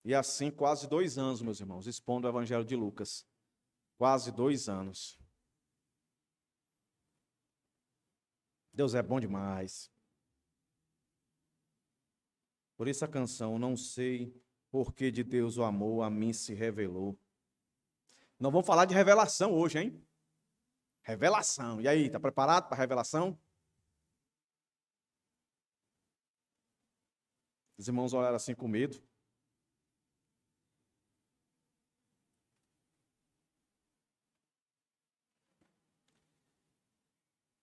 E assim, quase 2 anos, meus irmãos, expondo o Evangelho de Lucas. Quase 2 anos. Deus é bom demais. Por isso a canção, não sei por que de Deus o amor a mim se revelou. Nós vamos falar de revelação hoje, hein? Revelação. E aí, está preparado para a revelação? Os irmãos olharam assim com medo.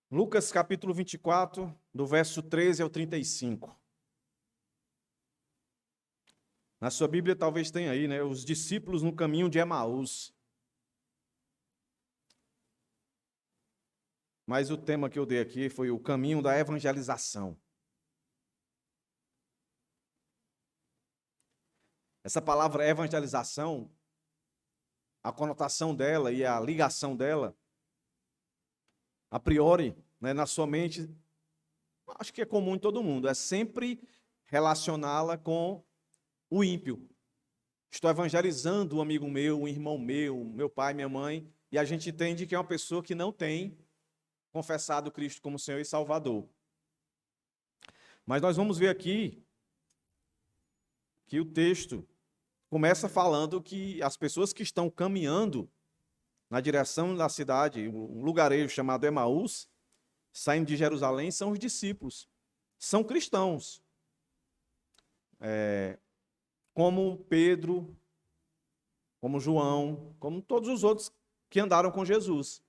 Lucas capítulo 24, do verso 13 ao 35. Na sua Bíblia talvez tenha aí, né? Os discípulos no caminho de Emaús. Mas o tema que eu dei aqui foi o caminho da evangelização. Essa palavra evangelização, a conotação dela e a ligação dela, a priori, né, na sua mente, acho que é comum em todo mundo, é sempre relacioná-la com o ímpio. Estou evangelizando um amigo meu, um irmão meu pai, minha mãe, e a gente entende que é uma pessoa que não tem confessado Cristo como Senhor e Salvador. Mas nós vamos ver aqui que o texto começa falando que as pessoas que estão caminhando na direção da cidade, um lugarejo chamado Emaús, saindo de Jerusalém, são os discípulos. São cristãos. Como Pedro, como João, como todos os outros que andaram com Jesus.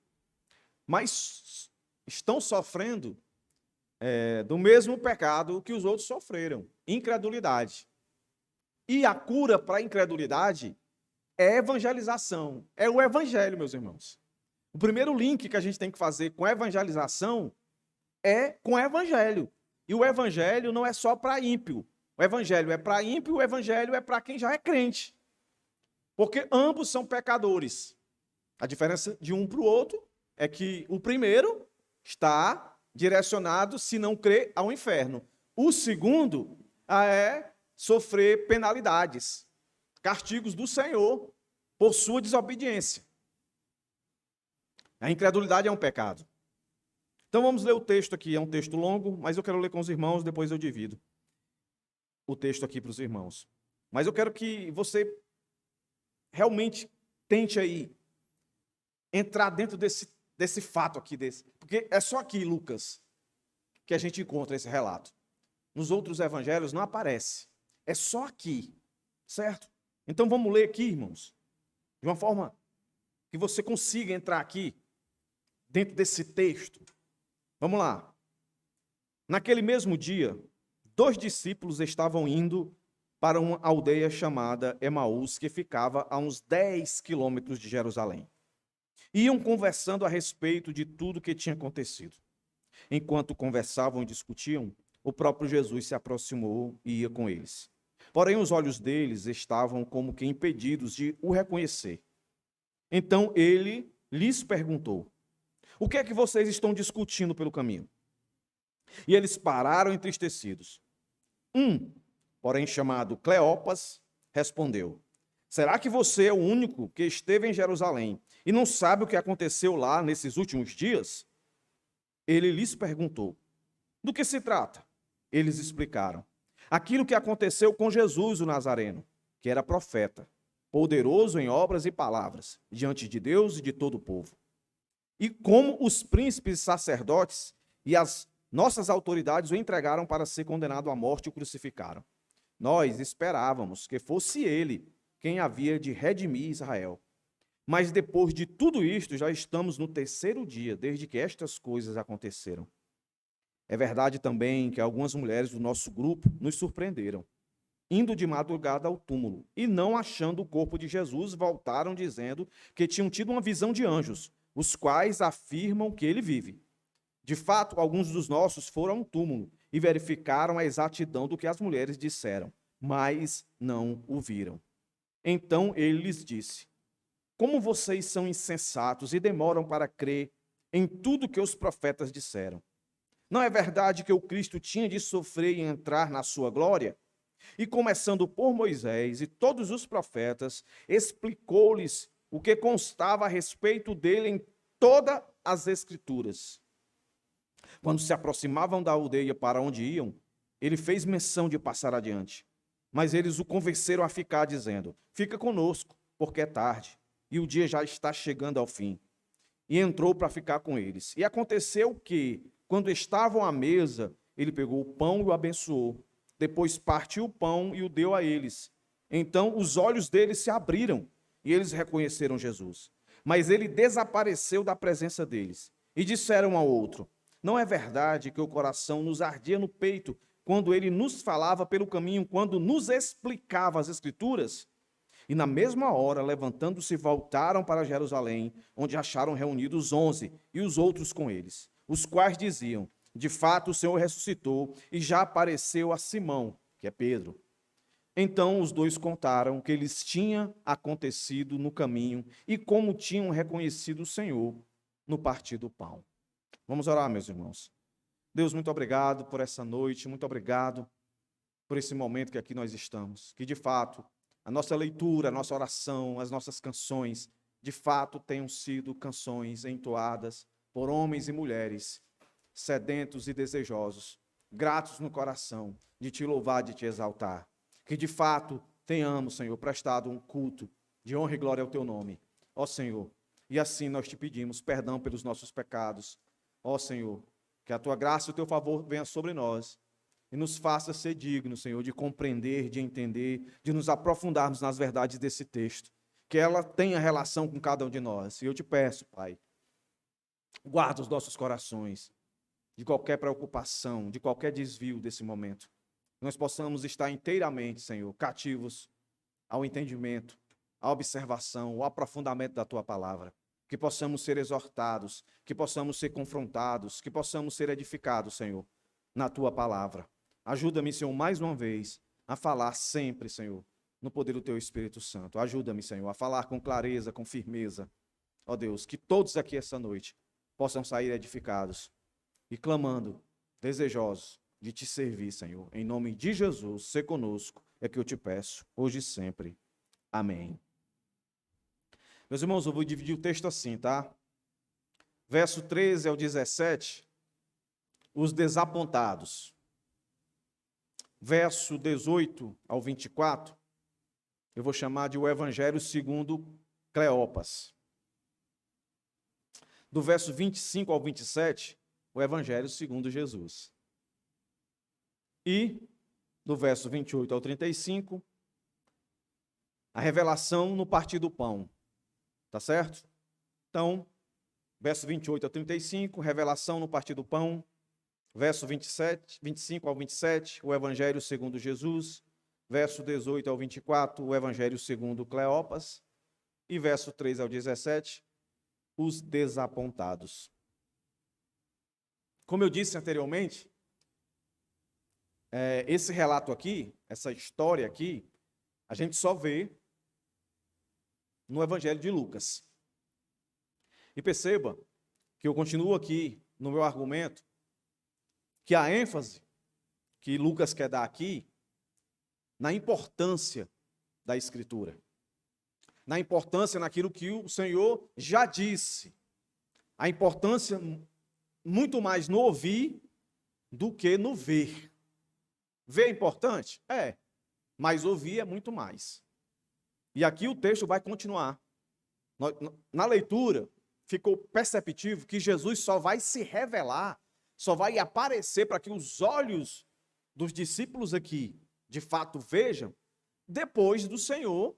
Mas estão sofrendo do mesmo pecado que os outros sofreram, incredulidade. E a cura para a incredulidade é evangelização, é o evangelho, meus irmãos. O primeiro link que a gente tem que fazer com a evangelização é com o evangelho. E o evangelho não é só para ímpio. O evangelho é para ímpio, o evangelho é para quem já é crente. Porque ambos são pecadores. A diferença de um para o outro é que o primeiro está direcionado, se não crê, ao inferno. O segundo é sofrer penalidades, castigos do Senhor por sua desobediência. A incredulidade é um pecado. Então vamos ler o texto aqui, é um texto longo, mas eu quero ler com os irmãos, depois eu divido o texto aqui para os irmãos. Mas eu quero que você realmente tente aí entrar dentro desse fato aqui, porque é só aqui, Lucas, que a gente encontra esse relato. Nos outros evangelhos não aparece. É só aqui, certo? Então vamos ler aqui, irmãos, de uma forma que você consiga entrar aqui, dentro desse texto. Vamos lá. Naquele mesmo dia, 2 discípulos estavam indo para uma aldeia chamada Emaús, que ficava a uns 10 quilômetros de Jerusalém. Iam conversando a respeito de tudo que tinha acontecido. Enquanto conversavam e discutiam, o próprio Jesus se aproximou e ia com eles. Porém, os olhos deles estavam como que impedidos de o reconhecer. Então ele lhes perguntou: o que é que vocês estão discutindo pelo caminho? E eles pararam entristecidos. Porém, chamado Cleopas, respondeu: será que você é o único que esteve em Jerusalém e não sabe o que aconteceu lá nesses últimos dias? Ele lhes perguntou: do que se trata? Eles explicaram: aquilo que aconteceu com Jesus, o Nazareno, que era profeta, poderoso em obras e palavras, diante de Deus e de todo o povo. E como os príncipes sacerdotes e as nossas autoridades o entregaram para ser condenado à morte e o crucificaram. Nós esperávamos que fosse ele quem havia de redimir Israel. Mas depois de tudo isto, já estamos no 3º dia, desde que estas coisas aconteceram. É verdade também que algumas mulheres do nosso grupo nos surpreenderam, indo de madrugada ao túmulo, e não achando o corpo de Jesus, voltaram dizendo que tinham tido uma visão de anjos, os quais afirmam que ele vive. De fato, alguns dos nossos foram ao túmulo e verificaram a exatidão do que as mulheres disseram, mas não o viram. Então ele lhes disse: como vocês são insensatos e demoram para crer em tudo que os profetas disseram. Não é verdade que o Cristo tinha de sofrer e entrar na sua glória? E começando por Moisés e todos os profetas, explicou-lhes o que constava a respeito dele em todas as Escrituras. Quando se aproximavam da aldeia para onde iam, ele fez menção de passar adiante. Mas eles o convenceram a ficar, dizendo: fica conosco, porque é tarde, e o dia já está chegando ao fim. E entrou para ficar com eles. E aconteceu que, quando estavam à mesa, ele pegou o pão e o abençoou. Depois partiu o pão e o deu a eles. Então os olhos deles se abriram e eles reconheceram Jesus. Mas ele desapareceu da presença deles. E disseram um ao outro: não é verdade que o coração nos ardia no peito quando ele nos falava pelo caminho, quando nos explicava as Escrituras? E na mesma hora, levantando-se, voltaram para Jerusalém, onde acharam reunidos 11 e os outros com eles, os quais diziam: de fato, o Senhor ressuscitou e já apareceu a Simão, que é Pedro. Então os dois contaram o que lhes tinha acontecido no caminho e como tinham reconhecido o Senhor no partir do pão. Vamos orar, meus irmãos. Deus, muito obrigado por essa noite, muito obrigado por esse momento que aqui nós estamos. Que, de fato, a nossa leitura, a nossa oração, as nossas canções, de fato, tenham sido canções entoadas por homens e mulheres sedentos e desejosos, gratos no coração, de te louvar, de te exaltar. Que, de fato, tenhamos, Senhor, prestado um culto de honra e glória ao teu nome, ó Senhor. E assim nós te pedimos perdão pelos nossos pecados, ó Senhor, que a tua graça e o teu favor venha sobre nós e nos faça ser dignos, Senhor, de compreender, de entender, de nos aprofundarmos nas verdades desse texto, que ela tenha relação com cada um de nós. E eu te peço, Pai, guarda os nossos corações de qualquer preocupação, de qualquer desvio desse momento. Nós possamos estar inteiramente, Senhor, cativos ao entendimento, à observação, ao aprofundamento da tua palavra. Que possamos ser exortados, que possamos ser confrontados, que possamos ser edificados, Senhor, na tua palavra. Ajuda-me, Senhor, mais uma vez, a falar sempre, Senhor, no poder do teu Espírito Santo. Ajuda-me, Senhor, a falar com clareza, com firmeza. Ó Deus, que todos aqui essa noite possam sair edificados e clamando, desejosos de te servir, Senhor. Em nome de Jesus, se conosco, é que eu te peço, hoje e sempre. Amém. Meus irmãos, eu vou dividir o texto assim, tá? Verso 13 ao 17, os desapontados. Verso 18 ao 24, eu vou chamar de o Evangelho segundo Cleopas. Do verso 25 ao 27, o Evangelho segundo Jesus. E, do verso 28 ao 35, a revelação no partir do pão. Tá certo? Então, verso 28 ao 35, revelação no partir do pão. Verso 25 ao 27, o Evangelho segundo Jesus. Verso 18 ao 24, o Evangelho segundo Cleopas. E verso 3 ao 17, os desapontados. Como eu disse anteriormente, esse relato aqui, essa história aqui, a gente só vê no Evangelho de Lucas. E perceba que eu continuo aqui no meu argumento, que a ênfase que Lucas quer dar aqui, na importância da Escritura, na importância naquilo que o Senhor já disse, a importância muito mais no ouvir do que no ver. Ver é importante? É, mas ouvir é muito mais. E aqui o texto vai continuar. Na leitura, ficou perceptível que Jesus só vai se revelar, só vai aparecer para que os olhos dos discípulos aqui, de fato, vejam, depois do Senhor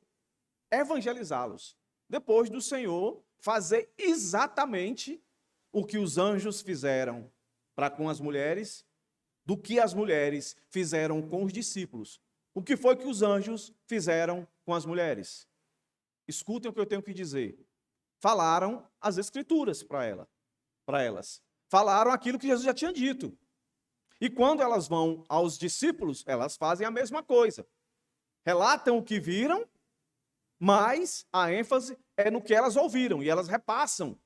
evangelizá-los. Depois do Senhor fazer exatamente o que os anjos fizeram para com as mulheres, do que as mulheres fizeram com os discípulos. O que foi que os anjos fizeram com as mulheres? Escutem o que eu tenho que dizer. Falaram as Escrituras para elas. Falaram aquilo que Jesus já tinha dito. E quando elas vão aos discípulos, elas fazem a mesma coisa. Relatam o que viram, mas a ênfase é no que elas ouviram, e elas repassam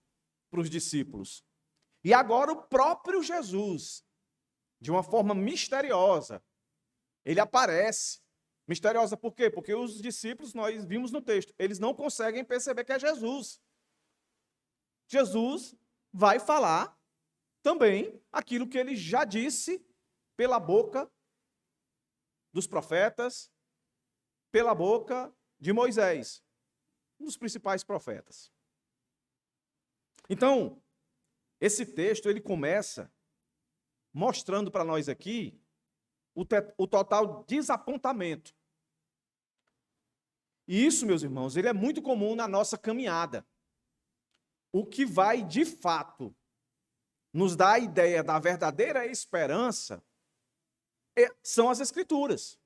para os discípulos. E agora o próprio Jesus, de uma forma misteriosa, ele aparece Misteriosa por quê? Porque os discípulos, nós vimos no texto, eles não conseguem perceber que é Jesus. Jesus vai falar também aquilo que ele já disse pela boca dos profetas, pela boca de Moisés, um dos principais profetas. Então, esse texto ele começa mostrando para nós aqui o total desapontamento. E isso, meus irmãos, ele é muito comum na nossa caminhada. O que vai, de fato, nos dar a ideia da verdadeira esperança são as Escrituras.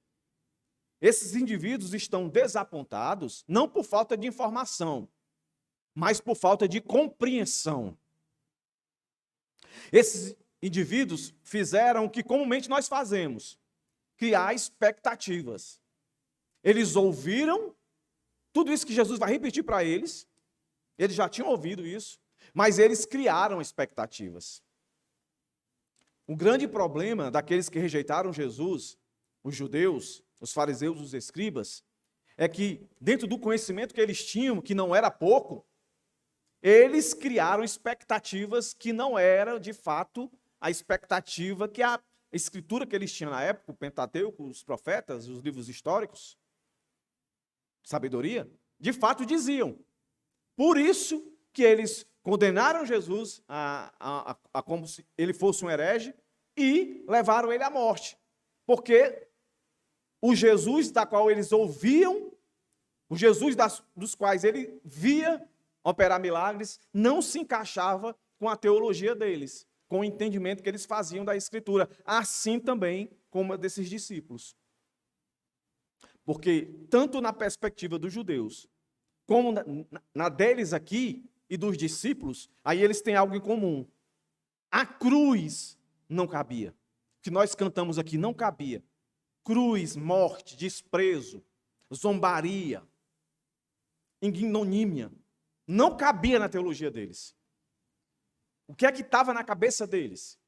Esses indivíduos estão desapontados não por falta de informação, mas por falta de compreensão. Esses indivíduos fizeram o que comumente nós fazemos, criar expectativas. Eles ouviram tudo isso que Jesus vai repetir para eles, eles já tinham ouvido isso, mas eles criaram expectativas. O grande problema daqueles que rejeitaram Jesus, os judeus, os fariseus, os escribas, é que dentro do conhecimento que eles tinham, que não era pouco, eles criaram expectativas que não era, de fato, a expectativa que a escritura que eles tinham na época, o Pentateuco, os profetas, os livros históricos, sabedoria, de fato diziam. Por isso que eles condenaram Jesus a como se ele fosse um herege e levaram ele à morte. Porque o Jesus da qual eles ouviam, o Jesus dos quais ele via operar milagres, não se encaixava com a teologia deles, com o entendimento que eles faziam da Escritura, assim também como a desses discípulos. Porque, tanto na perspectiva dos judeus, como na deles aqui e dos discípulos, aí eles têm algo em comum. A cruz não cabia. O que nós cantamos aqui não cabia. Cruz, morte, desprezo, zombaria, ignomínia, não cabia na teologia deles. O que é que estava na cabeça deles?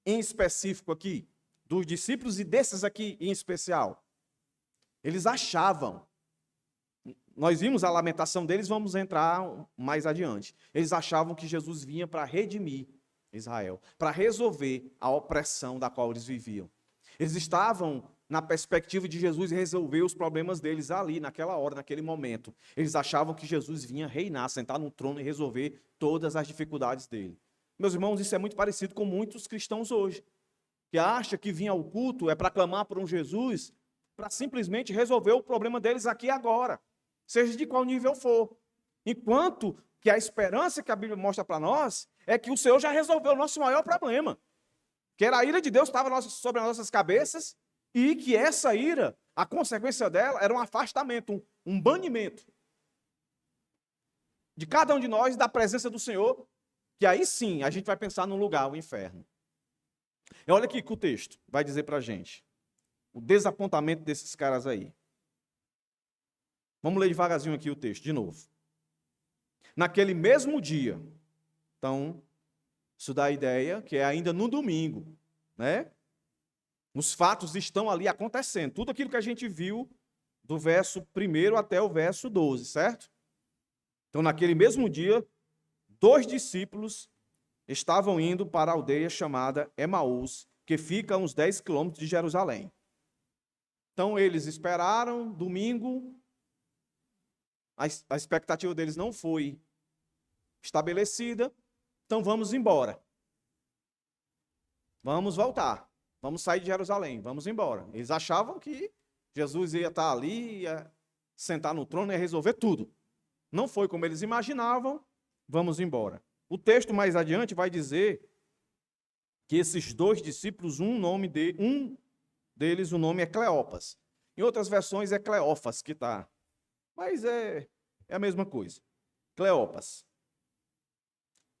Em específico aqui, dos discípulos e desses aqui em especial. Eles achavam, nós vimos a lamentação deles, vamos entrar mais adiante. Eles achavam que Jesus vinha para redimir Israel, para resolver a opressão da qual eles viviam. Eles estavam na perspectiva de Jesus resolver os problemas deles ali, naquela hora, naquele momento. Eles achavam que Jesus vinha reinar, sentar no trono e resolver todas as dificuldades dele. Meus irmãos, isso é muito parecido com muitos cristãos hoje, que acham que vir ao culto é para clamar por um Jesus, para simplesmente resolver o problema deles aqui e agora, seja de qual nível for. Enquanto que a esperança que a Bíblia mostra para nós é que o Senhor já resolveu o nosso maior problema, que era a ira de Deus que estava sobre as nossas cabeças, e que essa ira, a consequência dela, era um afastamento, um banimento de cada um de nós da presença do Senhor, que aí sim a gente vai pensar num lugar, o inferno. E olha aqui que o texto vai dizer para a gente, o desapontamento desses caras aí. Vamos ler devagarzinho aqui o texto, de novo. Naquele mesmo dia, então, isso dá a ideia que é ainda no domingo, né? Os fatos estão ali acontecendo. Tudo aquilo que a gente viu do verso 1 até o verso 12, certo? Então, naquele mesmo dia, 2 discípulos estavam indo para a aldeia chamada Emaús, que fica a uns 10 quilômetros de Jerusalém. Então, eles esperaram, domingo, a expectativa deles não foi estabelecida, então vamos embora. Vamos voltar. Vamos sair de Jerusalém, vamos embora. Eles achavam que Jesus ia estar ali, ia sentar no trono e ia resolver tudo. Não foi como eles imaginavam, vamos embora. O texto mais adiante vai dizer que esses 2 discípulos, um deles, o nome é Cleopas. Em outras versões é Cleófas que está. Mas é a mesma coisa. Cleopas.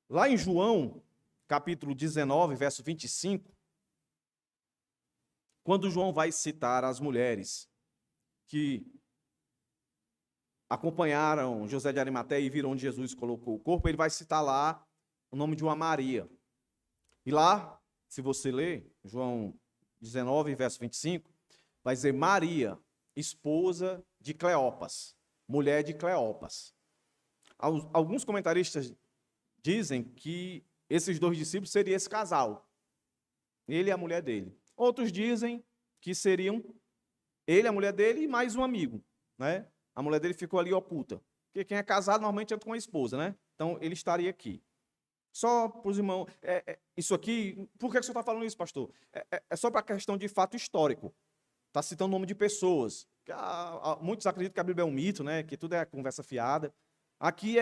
Lá em João, capítulo 19, verso 25, quando João vai citar as mulheres que acompanharam José de Arimateia e viram onde Jesus colocou o corpo, ele vai citar lá o nome de uma Maria. E lá, se você ler, João 19, verso 25, vai dizer Maria, esposa de Cleopas, mulher de Cleopas. Alguns comentaristas dizem que esses dois discípulos seriam esse casal, ele e a mulher dele. Outros dizem que seriam ele, a mulher dele e mais um amigo, né? A mulher dele ficou ali oculta, porque quem é casado normalmente entra com a esposa, né? Então ele estaria aqui. Só para os irmãos, isso aqui, por que você está falando isso, pastor? É só para a questão de fato histórico. Está citando o nome de pessoas. Muitos acreditam que a Bíblia é um mito, né? Que tudo é conversa fiada. Aqui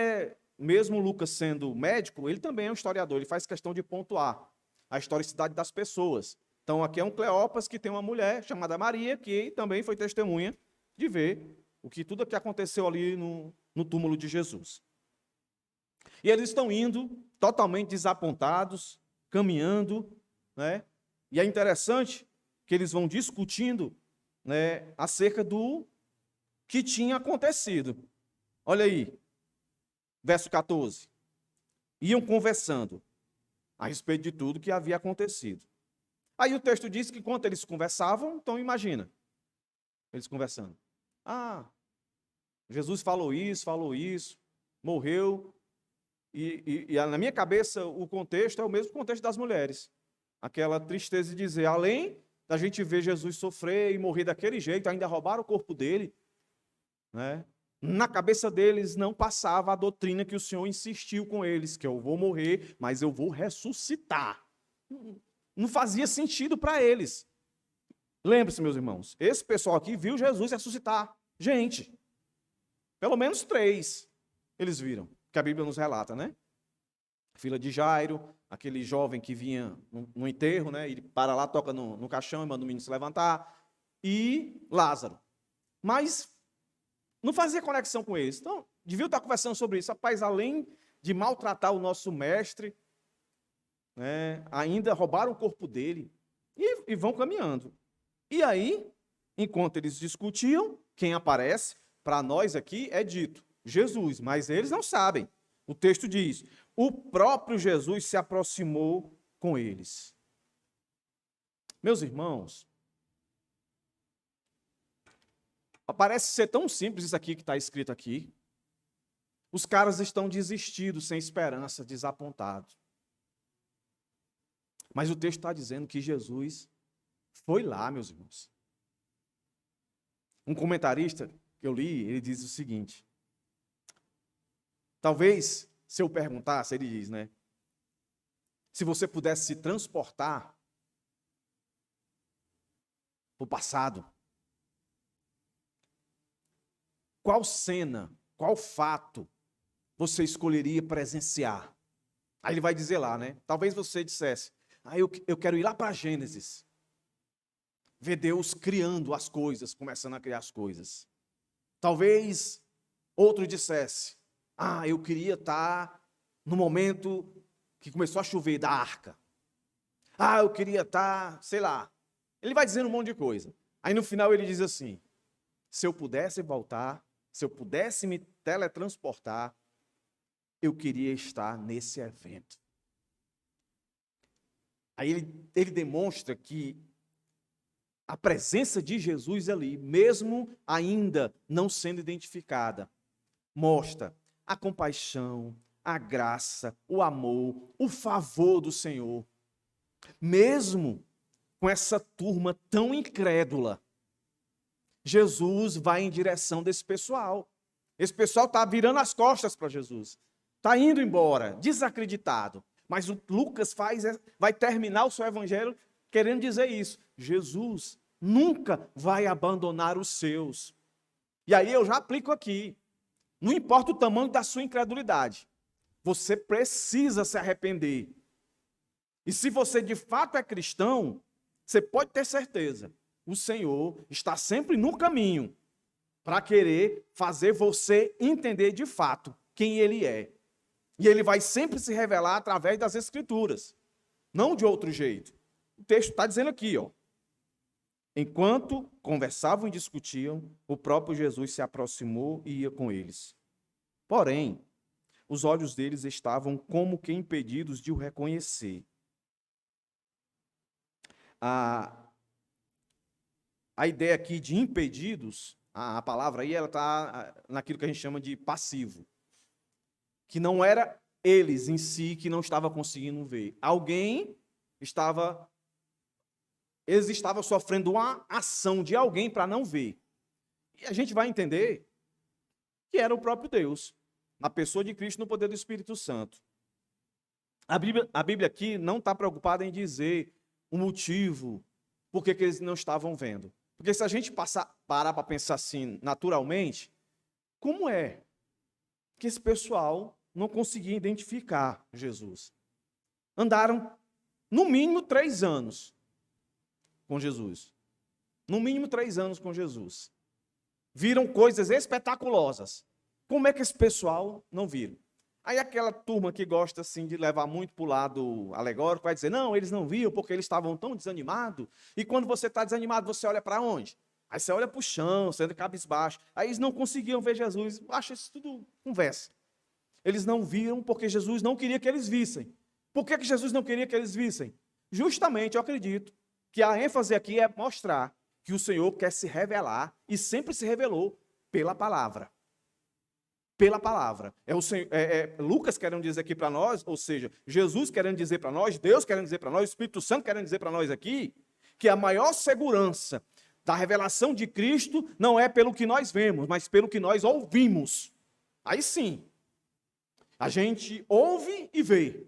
mesmo Lucas sendo médico, ele também é um historiador, ele faz questão de pontuar a historicidade das pessoas. Então aqui é um Cleopas que tem uma mulher chamada Maria, que também foi testemunha de ver tudo o que aconteceu ali no túmulo de Jesus. E eles estão indo totalmente desapontados, caminhando, né? E é interessante que eles vão discutindo, né, acerca do que tinha acontecido. Olha aí, verso 14. Iam conversando a respeito de tudo que havia acontecido. Aí o texto diz que enquanto eles conversavam, então imagina, eles conversando. Jesus falou isso, morreu. E na minha cabeça, o contexto é o mesmo contexto das mulheres. Aquela tristeza de dizer, além da gente ver Jesus sofrer e morrer daquele jeito, ainda roubaram o corpo dele, né? Na cabeça deles não passava a doutrina que o Senhor insistiu com eles, que eu vou morrer, mas eu vou ressuscitar. Não fazia sentido para eles. Lembre-se, meus irmãos, esse pessoal aqui viu Jesus ressuscitar. Gente, pelo menos 3 eles viram, que a Bíblia nos relata, né? Fila de Jairo, aquele jovem que vinha no enterro, né? Ele para lá, toca no caixão e manda o menino se levantar. E Lázaro. Mas não fazia conexão com eles. Então, devia estar conversando sobre isso. Rapaz, além de maltratar o nosso mestre, né, ainda roubaram o corpo dele e vão caminhando. E aí, enquanto eles discutiam, quem aparece, para nós aqui é dito, Jesus, mas eles não sabem. O texto diz, o próprio Jesus se aproximou com eles. Meus irmãos, parece ser tão simples isso aqui que está escrito aqui. Os caras estão desistidos, sem esperança, desapontados. Mas o texto está dizendo que Jesus foi lá, meus irmãos. Um comentarista que eu li, ele diz o seguinte. Talvez, se eu perguntasse, ele diz, né? Se você pudesse se transportar para o passado, qual cena, qual fato você escolheria presenciar? Aí ele vai dizer lá, né? Talvez você dissesse, eu quero ir lá para Gênesis, ver Deus criando as coisas, começando a criar as coisas. Talvez outro dissesse, eu queria estar no momento que começou a chover da arca. Eu queria estar, sei lá. Ele vai dizendo um monte de coisa. Aí no final ele diz assim, se eu pudesse voltar, se eu pudesse me teletransportar, eu queria estar nesse evento. Aí ele demonstra que a presença de Jesus ali, mesmo ainda não sendo identificada, mostra a compaixão, a graça, o amor, o favor do Senhor. Mesmo com essa turma tão incrédula, Jesus vai em direção desse pessoal. Esse pessoal está virando as costas para Jesus. Está indo embora, desacreditado. Mas o Lucas vai terminar o seu evangelho querendo dizer isso. Jesus nunca vai abandonar os seus. E aí eu já aplico aqui. Não importa o tamanho da sua incredulidade. Você precisa se arrepender. E se você de fato é cristão, você pode ter certeza. O Senhor está sempre no caminho para querer fazer você entender de fato quem Ele é. E Ele vai sempre se revelar através das Escrituras. Não de outro jeito. O texto está dizendo aqui, ó. Enquanto conversavam e discutiam, o próprio Jesus se aproximou e ia com eles. Porém, os olhos deles estavam como que impedidos de o reconhecer. A a ideia aqui de impedidos, a palavra aí, ela está naquilo que a gente chama de passivo. Que não era eles em si que não estavam conseguindo ver. Eles estavam sofrendo uma ação de alguém para não ver. E a gente vai entender que era o próprio Deus, na pessoa de Cristo, no poder do Espírito Santo. A Bíblia aqui não está preocupada em dizer o motivo por que eles não estavam vendo. Porque se a gente parar para pensar assim naturalmente, como é que esse pessoal não conseguia identificar Jesus? Andaram, no mínimo, 3 anos com Jesus. No mínimo 3 anos com Jesus. Viram coisas espetaculosas. Como é que esse pessoal não viram? Aí aquela turma que gosta assim de levar muito para o lado alegórico vai dizer, não, eles não viam porque eles estavam tão desanimados. E quando você está desanimado, você olha para onde? Aí você olha para o chão, você anda cabisbaixo. Aí eles não conseguiam ver Jesus. Acha isso tudo conversa. Eles não viram porque Jesus não queria que eles vissem. Por que Jesus não queria que eles vissem? Justamente, eu acredito, que a ênfase aqui é mostrar que o Senhor quer se revelar e sempre se revelou pela palavra. Pela palavra. Lucas querendo dizer aqui para nós, ou seja, Jesus querendo dizer para nós, Deus querendo dizer para nós, o Espírito Santo querendo dizer para nós aqui, que a maior segurança da revelação de Cristo não é pelo que nós vemos, mas pelo que nós ouvimos. Aí sim, a gente ouve e vê.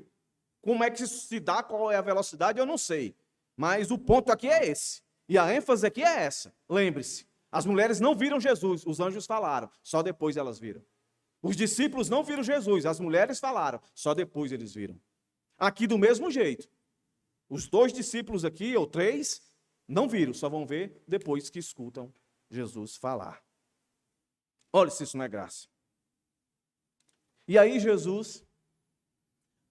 Como é que isso se dá, qual é a velocidade, eu não sei. Mas o ponto aqui é esse. E a ênfase aqui é essa. Lembre-se, as mulheres não viram Jesus, os anjos falaram, só depois elas viram. Os discípulos não viram Jesus, as mulheres falaram, só depois eles viram. Aqui do mesmo jeito. Os 2 discípulos aqui, ou 3, não viram, só vão ver depois que escutam Jesus falar. Olha se isso não é graça. E aí Jesus,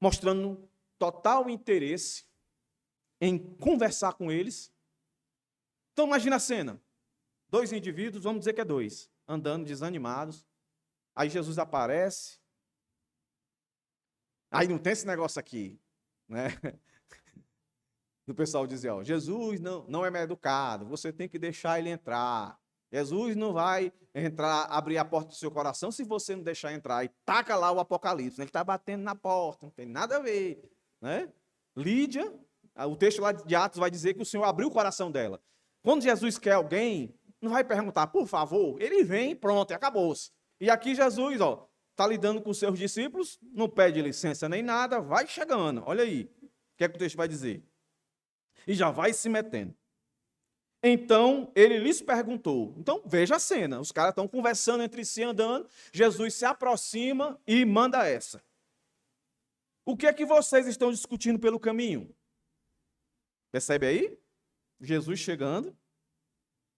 mostrando total interesse em conversar com eles. Então imagina a cena. 2 indivíduos, vamos dizer que é 2, andando desanimados. Aí Jesus aparece. Aí não tem esse negócio aqui, né? Do pessoal dizer, ó, Jesus não é mal educado, você tem que deixar ele entrar. Jesus não vai entrar, abrir a porta do seu coração se você não deixar entrar. E taca lá o Apocalipse, né? Ele está batendo na porta, não tem nada a ver, né? Lídia, o texto lá de Atos vai dizer que o Senhor abriu o coração dela. Quando Jesus quer alguém, não vai perguntar, por favor, ele vem e pronto, acabou-se. E aqui Jesus, ó, está lidando com os seus discípulos, não pede licença nem nada, vai chegando, olha aí. O que é que o texto vai dizer? E já vai se metendo. Então, ele lhes perguntou. Então, veja a cena. Os caras estão conversando entre si, andando. Jesus se aproxima e manda essa. O que é que vocês estão discutindo pelo caminho? Percebe aí? Jesus chegando.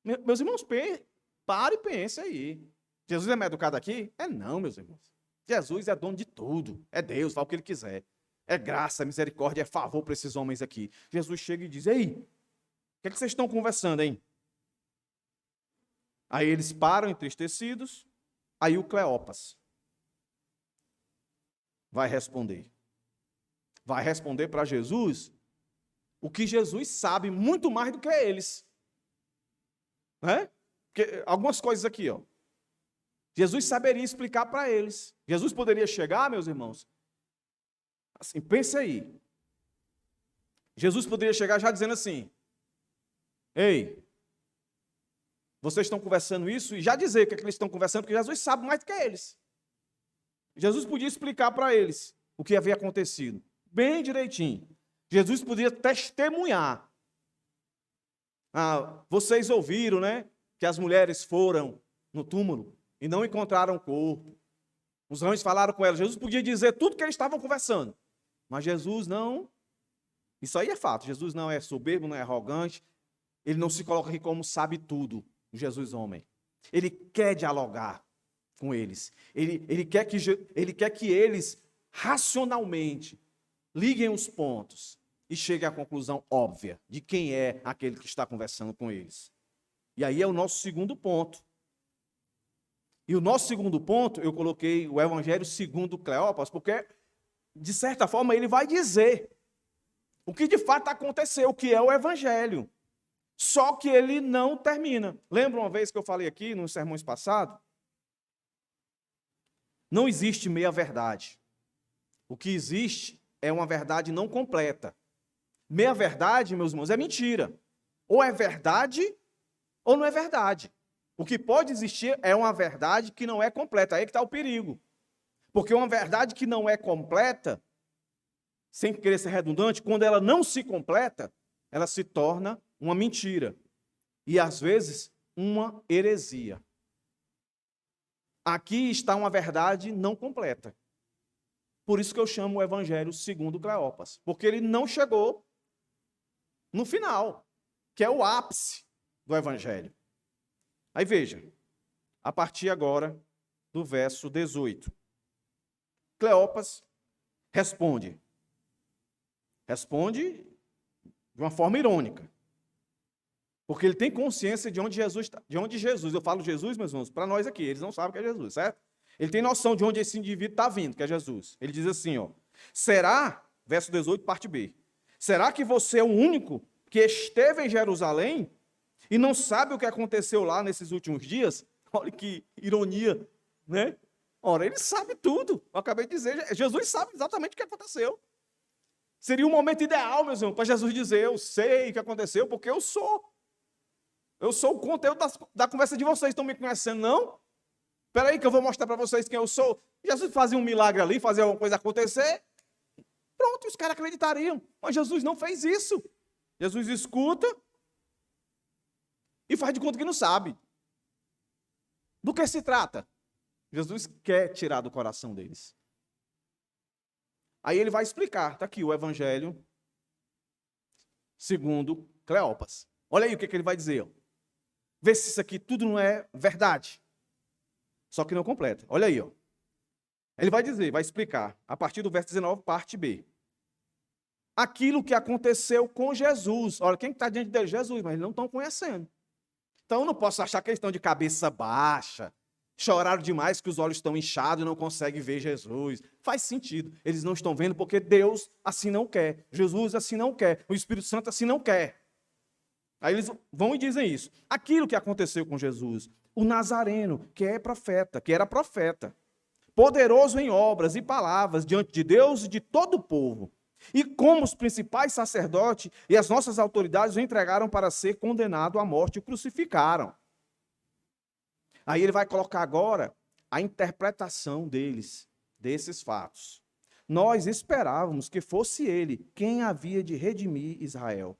Meus irmãos, pare e pense aí. Jesus é mais educado aqui? É não, meus irmãos. Jesus é dono de tudo. É Deus, fala o que ele quiser. É graça, misericórdia, é favor para esses homens aqui. Jesus chega e diz, ei, o que é que vocês estão conversando, hein? Aí eles param entristecidos. Aí o Cleopas vai responder. Vai responder para Jesus o que Jesus sabe muito mais do que eles. Né? Porque algumas coisas aqui, ó. Jesus saberia explicar para eles. Jesus poderia chegar, meus irmãos. Assim, pense aí. Jesus poderia chegar já dizendo assim: ei, vocês estão conversando isso? E já dizer o que, é que eles estão conversando, porque Jesus sabe mais do que eles. Jesus podia explicar para eles o que havia acontecido. Bem direitinho. Jesus podia testemunhar. Vocês ouviram, né? Que as mulheres foram no túmulo e não encontraram o corpo. Os anjos falaram com elas. Jesus podia dizer tudo que eles estavam conversando. Mas Jesus não. Isso aí é fato. Jesus não é soberbo, não é arrogante. Ele não se coloca aqui como sabe tudo. Jesus homem. Ele quer dialogar com eles. Ele quer que eles racionalmente liguem os pontos e cheguem à conclusão óbvia de quem é aquele que está conversando com eles. E aí é o nosso segundo ponto. E o nosso segundo ponto, eu coloquei o Evangelho segundo Cleopas, porque, de certa forma, ele vai dizer o que de fato aconteceu, o que é o Evangelho. Só que ele não termina. Lembra uma vez que eu falei aqui nos sermões passados? Não existe meia-verdade. O que existe é uma verdade não completa. Meia-verdade, meus irmãos, é mentira. Ou é verdade, ou não é verdade. O que pode existir é uma verdade que não é completa. Aí que está o perigo. Porque uma verdade que não é completa, sem querer ser redundante, quando ela não se completa, ela se torna uma mentira. E, às vezes, uma heresia. Aqui está uma verdade não completa. Por isso que eu chamo o Evangelho segundo Cleopas. Porque ele não chegou no final, que é o ápice do Evangelho. Aí veja, a partir agora do verso 18. Cleopas responde. Responde de uma forma irônica. Porque ele tem consciência de onde Jesus está. De onde Jesus, eu falo Jesus, meus irmãos, para nós aqui, eles não sabem que é Jesus, certo? Ele tem noção de onde esse indivíduo está vindo, que é Jesus. Ele diz assim, ó, será, verso 18, parte B, será que você é o único que esteve em Jerusalém e não sabe o que aconteceu lá nesses últimos dias? Olha que ironia, né? Ora, ele sabe tudo. Eu acabei de dizer, Jesus sabe exatamente o que aconteceu. Seria um momento ideal, meus irmãos, para Jesus dizer, eu sei o que aconteceu, porque eu sou. Eu sou o conteúdo da conversa de vocês. Estão me conhecendo, não? Espera aí que eu vou mostrar para vocês quem eu sou. Jesus fazia um milagre ali, fazia alguma coisa acontecer. Pronto, os caras acreditariam. Mas Jesus não fez isso. Jesus escuta e faz de conta que não sabe. Do que se trata? Jesus quer tirar do coração deles. Aí ele vai explicar. Está aqui o Evangelho segundo Cleopas. Olha aí o que ele vai dizer. Vê se isso aqui tudo não é verdade. Só que não completa. Olha aí. Ó. Ele vai dizer, vai explicar, a partir do verso 19, parte B. Aquilo que aconteceu com Jesus. Olha, quem está diante dele? Jesus, mas eles não estão conhecendo. Então eu não posso achar que eles estão de cabeça baixa, choraram demais que os olhos estão inchados e não conseguem ver Jesus. Faz sentido. Eles não estão vendo porque Deus assim não quer. Jesus assim não quer. O Espírito Santo assim não quer. Aí eles vão e dizem isso. Aquilo que aconteceu com Jesus, o Nazareno, que era profeta, poderoso em obras e palavras diante de Deus e de todo o povo. E como os principais sacerdotes e as nossas autoridades o entregaram para ser condenado à morte e o crucificaram. Aí ele vai colocar agora a interpretação deles, desses fatos. Nós esperávamos que fosse ele quem havia de redimir Israel.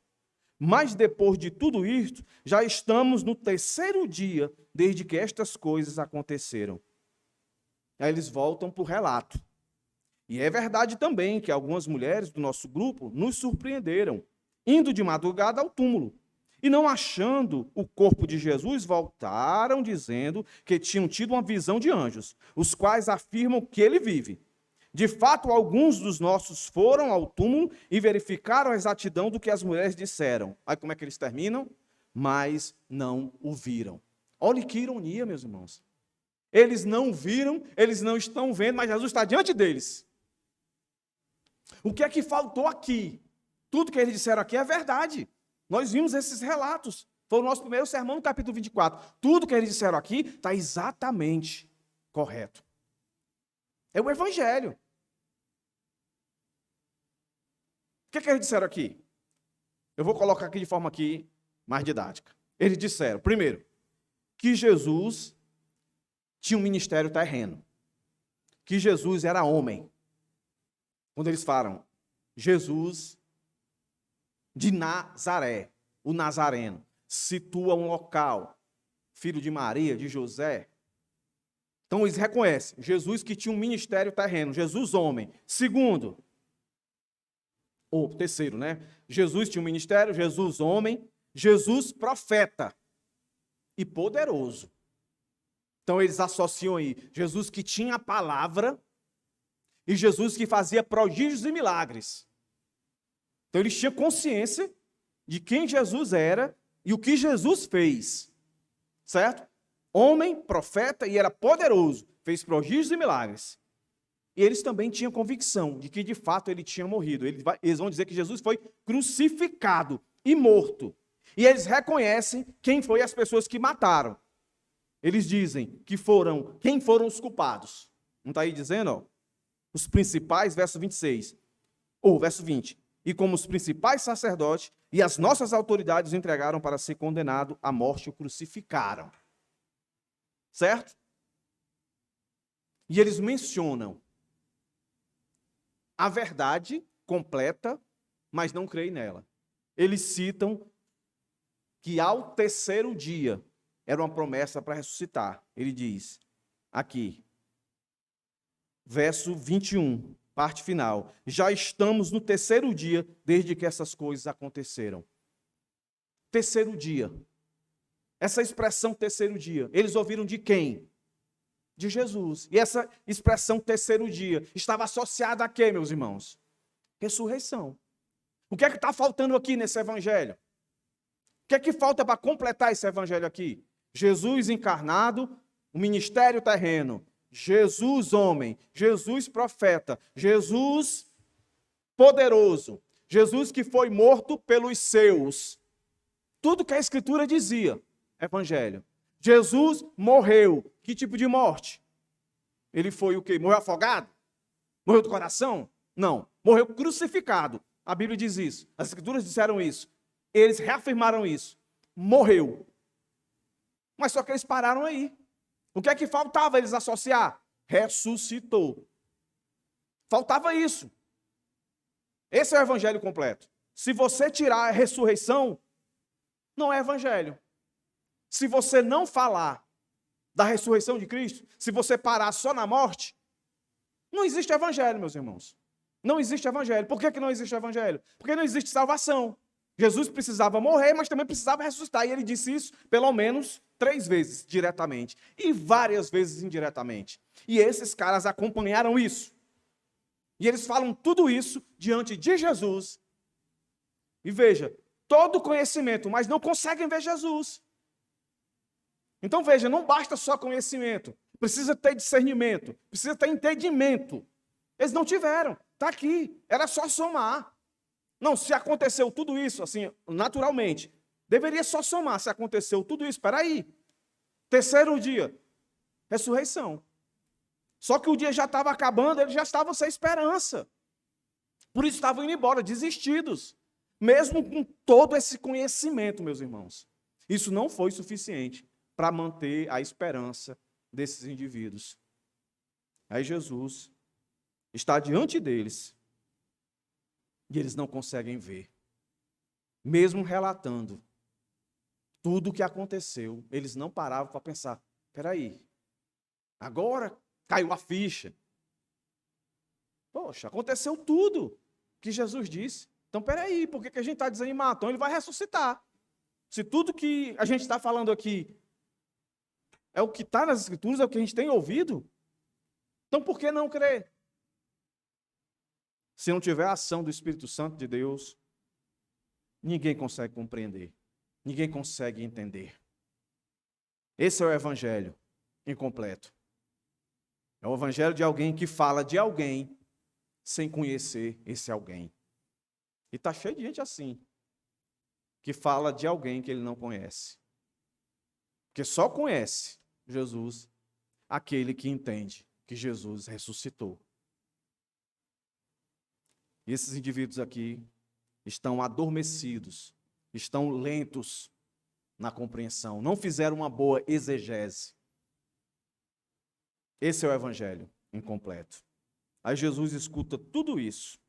Mas depois de tudo isto, já estamos no terceiro dia desde que estas coisas aconteceram. Aí eles voltam para o relato. E é verdade também que algumas mulheres do nosso grupo nos surpreenderam, indo de madrugada ao túmulo. E não achando o corpo de Jesus, voltaram dizendo que tinham tido uma visão de anjos, os quais afirmam que ele vive. De fato, alguns dos nossos foram ao túmulo e verificaram a exatidão do que as mulheres disseram. Aí como é que eles terminam? Mas não o viram. Olha que ironia, meus irmãos. Eles não viram, eles não estão vendo, mas Jesus está diante deles. O que é que faltou aqui? Tudo que eles disseram aqui é verdade. Nós vimos esses relatos. Foi o nosso primeiro sermão no capítulo 24. Tudo que eles disseram aqui está exatamente correto. É o Evangelho. O que é que eles disseram aqui? Eu vou colocar aqui de forma aqui mais didática. Eles disseram, primeiro, que Jesus tinha um ministério terreno. Que Jesus era homem. Quando eles falam, Jesus de Nazaré, o Nazareno, situa um local, filho de Maria, de José. Então eles reconhecem, Jesus que tinha um ministério terreno, Jesus homem. Segundo, ou terceiro, né? Jesus tinha um ministério, Jesus homem, Jesus profeta e poderoso. Então eles associam aí, Jesus que tinha a palavra e Jesus que fazia prodígios e milagres. Então eles tinham consciência de quem Jesus era e o que Jesus fez, certo? Homem, profeta e era poderoso, fez prodígios e milagres. E eles também tinham convicção de que de fato ele tinha morrido. Eles vão dizer que Jesus foi crucificado e morto. E eles reconhecem quem foi as pessoas que mataram. Eles dizem quem foram os culpados. Não está aí dizendo, ó? Os principais, verso 26, ou verso 20. E como os principais sacerdotes e as nossas autoridades o entregaram para ser condenado à morte e o crucificaram. Certo? E eles mencionam a verdade completa, mas não creem nela. Eles citam que ao terceiro dia era uma promessa para ressuscitar. Ele diz, aqui, verso 21, parte final. Já estamos no terceiro dia desde que essas coisas aconteceram. Terceiro dia. Essa expressão terceiro dia, eles ouviram de quem? De Jesus. E essa expressão terceiro dia estava associada a quê, meus irmãos? Ressurreição. O que é que está faltando aqui nesse evangelho? O que é que falta para completar esse evangelho aqui? Jesus encarnado, o ministério terreno, Jesus homem, Jesus profeta, Jesus poderoso, Jesus que foi morto pelos seus. Tudo que a Escritura dizia, evangelho. Jesus morreu. Que tipo de morte? Ele foi o quê? Morreu afogado? Morreu do coração? Não. Morreu crucificado. A Bíblia diz isso. As Escrituras disseram isso. Eles reafirmaram isso. Morreu. Mas só que eles pararam aí. O que é que faltava eles associar? Ressuscitou. Faltava isso. Esse é o evangelho completo. Se você tirar a ressurreição, não é evangelho. Se você não falar da ressurreição de Cristo, se você parar só na morte, não existe evangelho, meus irmãos. Não existe evangelho. Por que não existe evangelho? Porque não existe salvação. Jesus precisava morrer, mas também precisava ressuscitar. E ele disse isso pelo menos 3 vezes diretamente e várias vezes indiretamente. E esses caras acompanharam isso. E eles falam tudo isso diante de Jesus. E veja, todo conhecimento, mas não conseguem ver Jesus. Então veja, não basta só conhecimento. Precisa ter discernimento. Precisa ter entendimento. Eles não tiveram. Está aqui. Era só somar. Não, se aconteceu tudo isso, assim, naturalmente, deveria só somar. Se aconteceu tudo isso, espera aí. Terceiro dia, ressurreição. Só que o dia já estava acabando, eles já estavam sem esperança. Por isso estavam indo embora, desistidos. Mesmo com todo esse conhecimento, meus irmãos. Isso não foi suficiente para manter a esperança desses indivíduos. Aí Jesus está diante deles e eles não conseguem ver. Mesmo relatando tudo o que aconteceu, eles não paravam para pensar, espera aí, agora caiu a ficha. Poxa, aconteceu tudo que Jesus disse. Então, espera aí, por que a gente está desanimado? Então ele vai ressuscitar. Se tudo que a gente está falando aqui é o que está nas Escrituras, é o que a gente tem ouvido, então por que não crer? Se não tiver a ação do Espírito Santo de Deus, ninguém consegue compreender, ninguém consegue entender. Esse é o evangelho incompleto. É o evangelho de alguém que fala de alguém sem conhecer esse alguém. E está cheio de gente assim, que fala de alguém que ele não conhece. Porque só conhece Jesus aquele que entende que Jesus ressuscitou. E esses indivíduos aqui estão adormecidos, estão lentos na compreensão, não fizeram uma boa exegese. Esse é o evangelho incompleto. Aí Jesus escuta tudo isso.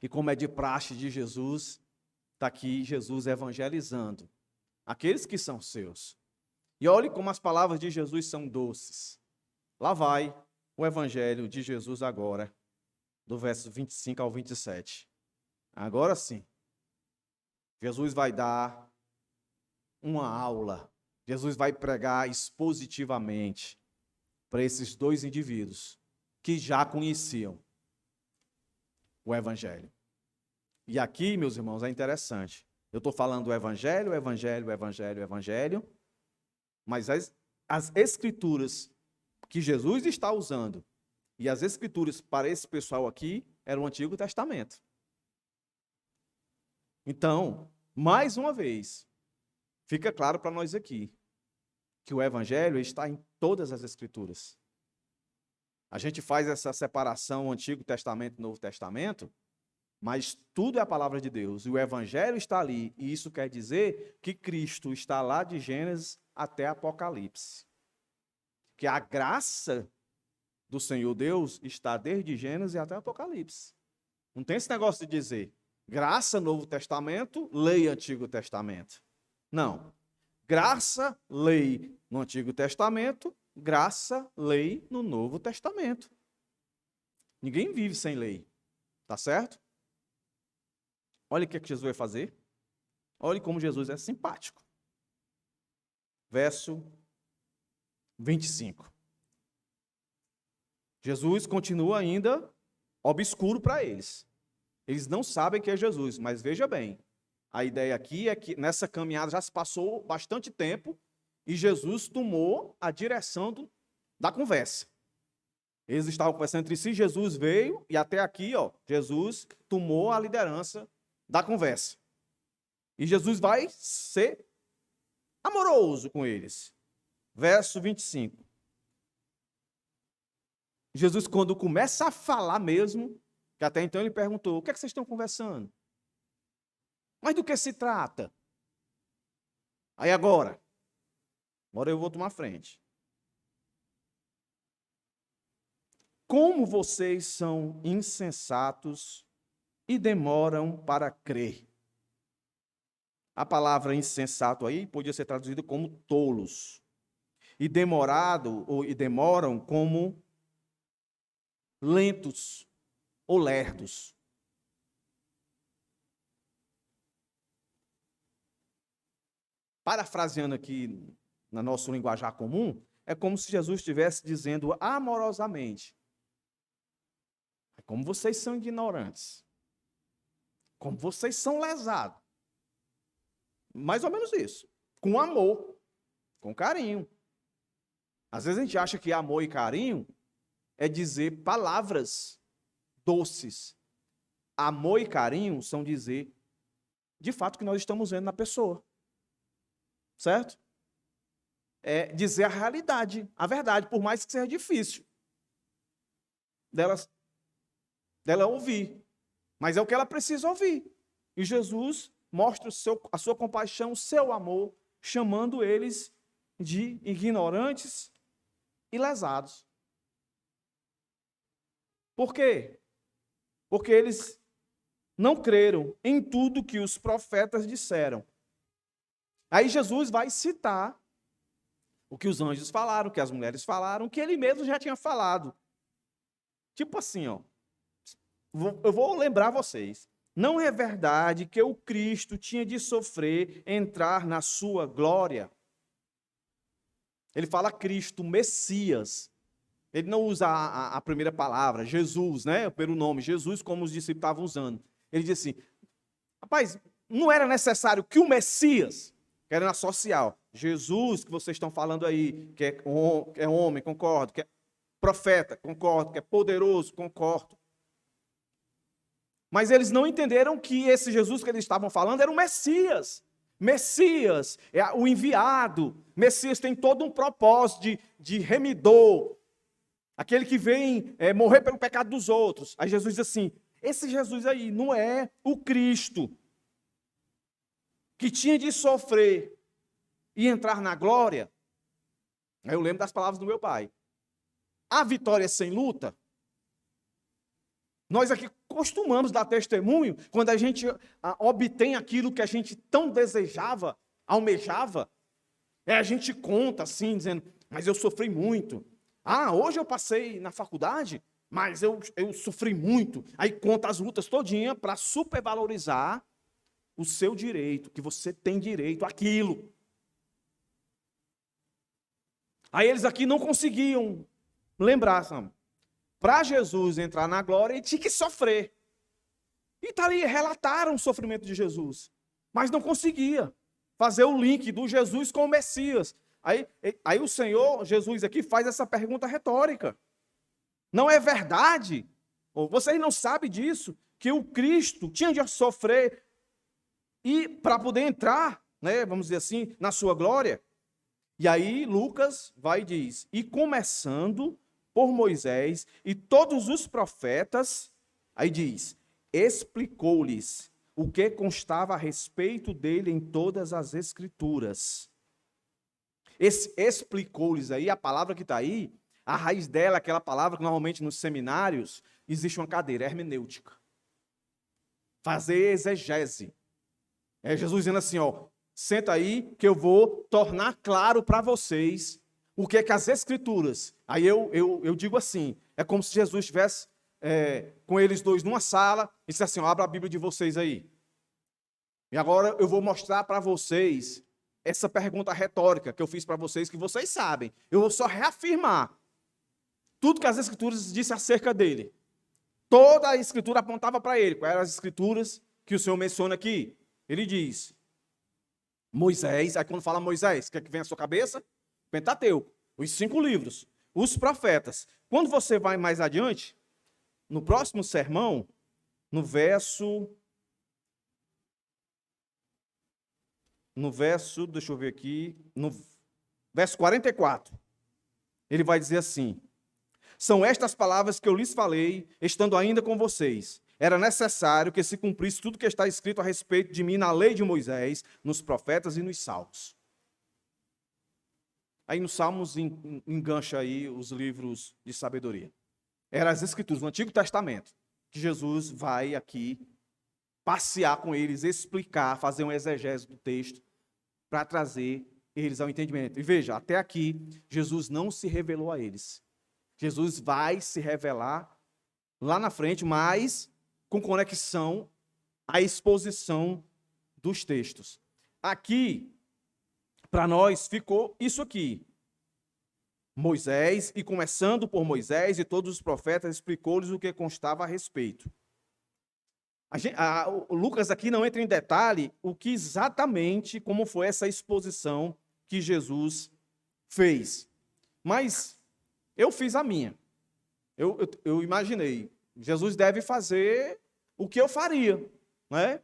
E como é de praxe de Jesus, está aqui Jesus evangelizando aqueles que são seus. E olhe como as palavras de Jesus são doces. Lá vai o evangelho de Jesus agora, do verso 25 ao 27. Agora sim, Jesus vai dar uma aula. Jesus vai pregar expositivamente para esses 2 indivíduos que já conheciam o evangelho. E aqui, meus irmãos, é interessante. Eu estou falando do evangelho, mas as escrituras que Jesus está usando e as escrituras para esse pessoal aqui eram o Antigo Testamento. Então, Mais uma vez, fica claro para nós aqui que o Evangelho está em todas as Escrituras. A gente faz essa separação Antigo Testamento e Novo Testamento, mas tudo é a palavra de Deus. E o Evangelho está ali. E isso quer dizer que Cristo está lá de Gênesis até Apocalipse. Que a graça do Senhor Deus está desde Gênesis até Apocalipse. Não tem esse negócio de dizer graça, Novo Testamento, lei, Antigo Testamento. Não. Graça, lei no Antigo Testamento, graça, lei no Novo Testamento. Ninguém vive sem lei. Tá certo? Olha o que Jesus vai fazer. Olha como Jesus é simpático. Verso 25. Jesus continua ainda obscuro para eles. Eles não sabem que é Jesus, mas veja bem, a ideia aqui é que nessa caminhada já se passou bastante tempo e Jesus tomou a direção da conversa. Eles estavam conversando entre si, Jesus veio e até aqui, Jesus tomou a liderança da conversa. E Jesus vai ser amoroso com eles. Verso 25. Jesus, quando começa a falar mesmo, que até então ele perguntou, o que é que vocês estão conversando? Mas do que se trata? Aí agora eu vou tomar frente. Como vocês são insensatos e demoram para crer. A palavra insensato aí podia ser traduzida como tolos. E demoram como lentos ou lerdos. Parafraseando aqui no nosso linguajar comum, é como se Jesus estivesse dizendo amorosamente: como vocês são ignorantes, como vocês são lesados. Mais ou menos isso. Com amor, com carinho. Às vezes a gente acha que amor e carinho é dizer palavras doces. Amor e carinho são dizer, de fato, o que nós estamos vendo na pessoa. Certo? É dizer a realidade, a verdade, por mais que seja difícil dela ouvir. Mas é o que ela precisa ouvir. E Jesus mostra a sua compaixão, o seu amor, chamando eles de ignorantes e lesados. Por quê? Porque eles não creram em tudo que os profetas disseram. Aí Jesus vai citar o que os anjos falaram, o que as mulheres falaram, o que ele mesmo já tinha falado. Tipo assim, eu vou lembrar vocês. Não é verdade que o Cristo tinha de sofrer, entrar na sua glória? Ele fala Cristo, Messias. Ele não usa a primeira palavra, Jesus, né? Pelo nome, Jesus, como os discípulos estavam usando. Ele diz assim, rapaz, não era necessário que o Messias, querendo associar, Jesus que vocês estão falando aí, que é homem, concordo, que é profeta, concordo, que é poderoso, concordo. Mas eles não entenderam que esse Jesus que eles estavam falando era o Messias. Messias é o enviado. Messias tem todo um propósito de remidor. Aquele que vem morrer pelo pecado dos outros. Aí Jesus diz assim, esse Jesus aí não é o Cristo que tinha de sofrer e entrar na glória. Aí eu lembro das palavras do meu pai. A vitória sem luta. Nós aqui costumamos dar testemunho quando a gente obtém aquilo que a gente tão desejava, almejava. A gente conta assim, dizendo, mas eu sofri muito. Hoje eu passei na faculdade, mas eu sofri muito. Aí conta as lutas todinha para supervalorizar o seu direito, que você tem direito àquilo. Aí eles aqui não conseguiam lembrar, sabe? Para Jesus entrar na glória, ele tinha que sofrer. E está ali, relataram o sofrimento de Jesus. Mas não conseguia fazer o link do Jesus com o Messias. Aí o Senhor, Jesus aqui, faz essa pergunta retórica. Não é verdade? Ou vocês não sabem disso? Que o Cristo tinha de sofrer e para poder entrar, né, vamos dizer assim, na sua glória. E aí Lucas vai e diz, e começando por Moisés e todos os profetas, aí diz, explicou-lhes o que constava a respeito dele em todas as escrituras. Esse explicou-lhes aí, a palavra que está aí, a raiz dela, aquela palavra que normalmente nos seminários existe uma cadeira, hermenêutica. Fazer exegese. É Jesus dizendo assim, ó, senta aí que eu vou tornar claro para vocês o que é que as escrituras. Aí eu digo assim, é como se Jesus estivesse com eles dois numa sala e disse assim, ó, abra a Bíblia de vocês aí. E agora eu vou mostrar para vocês essa pergunta retórica que eu fiz para vocês, que vocês sabem. Eu vou só reafirmar tudo que as escrituras dizem acerca dele. Toda a escritura apontava para ele. Quais eram as escrituras que o Senhor menciona aqui? Ele diz, Moisés, aí quando fala Moisés, o que é que vem à sua cabeça? Pentateuco, os 5 livros, os profetas. Quando você vai mais adiante, no próximo sermão, no verso, deixa eu ver aqui, no verso 44, ele vai dizer assim, são estas palavras que eu lhes falei, estando ainda com vocês. Era necessário que se cumprisse tudo que está escrito a respeito de mim na lei de Moisés, nos profetas e nos salmos. Aí nos salmos engancha aí os livros de sabedoria. Eram as escrituras, no Antigo Testamento, que Jesus vai aqui passear com eles, explicar, fazer um exegese do texto, para trazer eles ao entendimento. E veja, até aqui, Jesus não se revelou a eles. Jesus vai se revelar lá na frente, mas com conexão à exposição dos textos. Aqui, para nós, ficou isso aqui. Moisés, e começando por Moisés e todos os profetas, explicou-lhes o que constava a respeito. O Lucas aqui não entra em detalhe o que exatamente, como foi essa exposição que Jesus fez. Mas eu fiz a minha. Eu imaginei, Jesus deve fazer o que eu faria, né?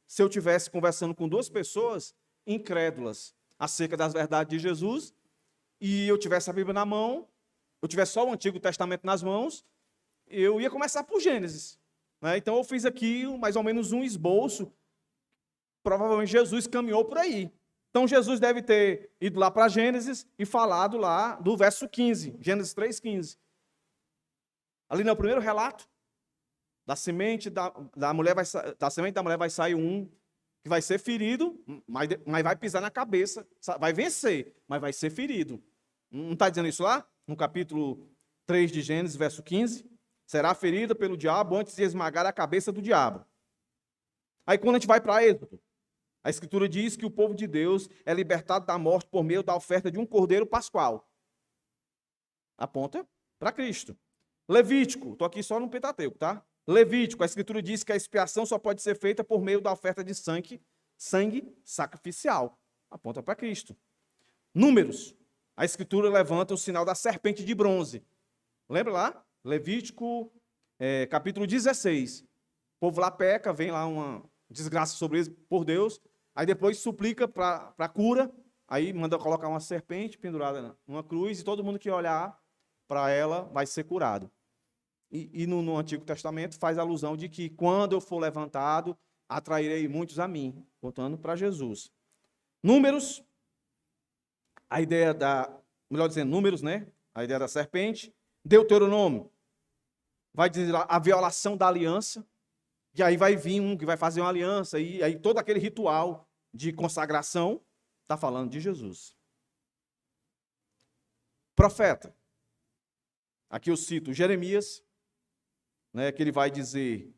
Se eu estivesse conversando com 2 pessoas incrédulas acerca das verdades de Jesus, e eu tivesse a Bíblia na mão, eu tivesse só o Antigo Testamento nas mãos, eu ia começar por Gênesis, né? Então eu fiz aqui mais ou menos um esboço, provavelmente Jesus caminhou por aí. Então Jesus deve ter ido lá para Gênesis e falado lá do verso 15, Gênesis 3,15. Ali no primeiro relato, da semente da mulher vai sair um que vai ser ferido, mas vai pisar na cabeça, vai vencer, mas vai ser ferido. Não está dizendo isso lá? No capítulo 3 de Gênesis, verso 15. Será ferida pelo diabo antes de esmagar a cabeça do diabo. Aí quando a gente vai para Êxodo, a Escritura diz que o povo de Deus é libertado da morte por meio da oferta de um cordeiro pascual. Aponta para Cristo. Levítico, estou aqui só no Pentateuco, tá? Levítico, a Escritura diz que a expiação só pode ser feita por meio da oferta de sangue sacrificial. Aponta para Cristo. Números, a Escritura levanta o sinal da serpente de bronze. Lembra lá? Levítico, capítulo 16. O povo lá peca, vem lá uma desgraça sobre eles por Deus, aí depois suplica para cura, aí manda colocar uma serpente pendurada numa cruz e todo mundo que olhar para ela vai ser curado. E no Antigo Testamento faz alusão de que quando eu for levantado, atrairei muitos a mim, voltando para Jesus. Números, a ideia melhor dizendo, números, né? A ideia da serpente. Deuteronômio, vai dizer lá a violação da aliança, e aí vai vir um que vai fazer uma aliança, e aí todo aquele ritual de consagração está falando de Jesus. Profeta, aqui eu cito Jeremias, né, que ele vai dizer,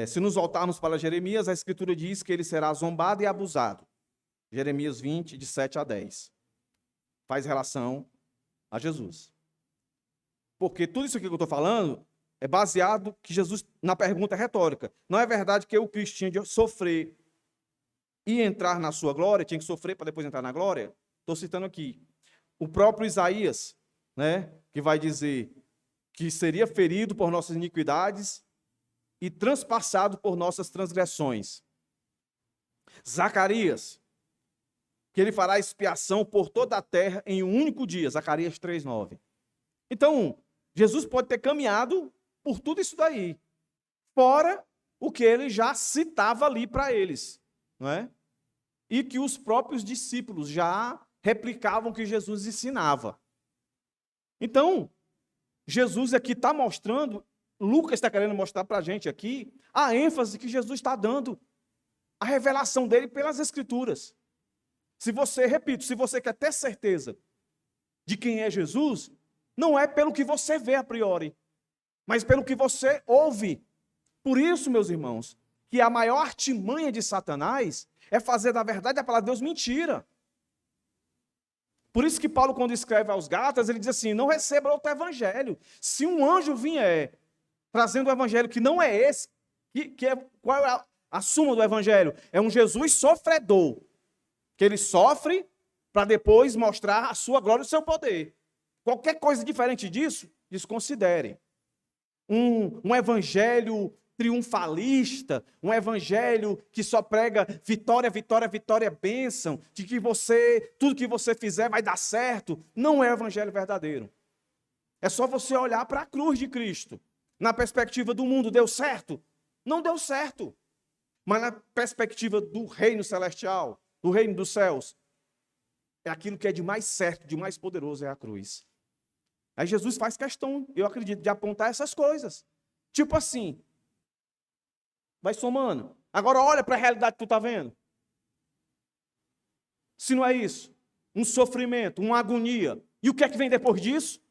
se nos voltarmos para Jeremias, a Escritura diz que ele será zombado e abusado. Jeremias 20, de 7 a 10. Faz relação a Jesus. Porque tudo isso aqui que eu estou falando é baseado que Jesus, na pergunta retórica, não é verdade que o Cristo tinha de sofrer e entrar na sua glória, tinha que sofrer para depois entrar na glória? Estou citando aqui. O próprio Isaías, né, que vai dizer que seria ferido por nossas iniquidades e transpassado por nossas transgressões. Zacarias, que ele fará expiação por toda a terra em um único dia, Zacarias 3:9. Então, Jesus pode ter caminhado por tudo isso daí, fora o que ele já citava ali para eles, não é? E que os próprios discípulos já replicavam o que Jesus ensinava. Então, Jesus aqui está mostrando, Lucas está querendo mostrar para a gente aqui, a ênfase que Jesus está dando, a revelação dele pelas Escrituras. Se você quer ter certeza de quem é Jesus, não é pelo que você vê a priori, mas pelo que você ouve. Por isso, meus irmãos, que a maior artimanha de Satanás é fazer da verdade a palavra de Deus mentira. Por isso que Paulo, quando escreve aos Gálatas, ele diz assim, não receba outro evangelho. Se um anjo vier trazendo um evangelho que não é esse, qual é a suma do evangelho? É um Jesus sofredor, que ele sofre para depois mostrar a sua glória e o seu poder. Qualquer coisa diferente disso, desconsidere. Um evangelho triunfalista, um evangelho que só prega vitória, vitória, vitória, bênção, de que tudo que você fizer vai dar certo, não é o evangelho verdadeiro. É só você olhar para a cruz de Cristo. Na perspectiva do mundo, deu certo? Não deu certo. Mas na perspectiva do reino celestial, do reino dos céus, é aquilo que é de mais certo, de mais poderoso, é a cruz. Aí Jesus faz questão, eu acredito, de apontar essas coisas. Tipo assim, vai somando. Agora olha para a realidade que tu está vendo. Se não é isso, um sofrimento, uma agonia. E o que é que vem depois disso?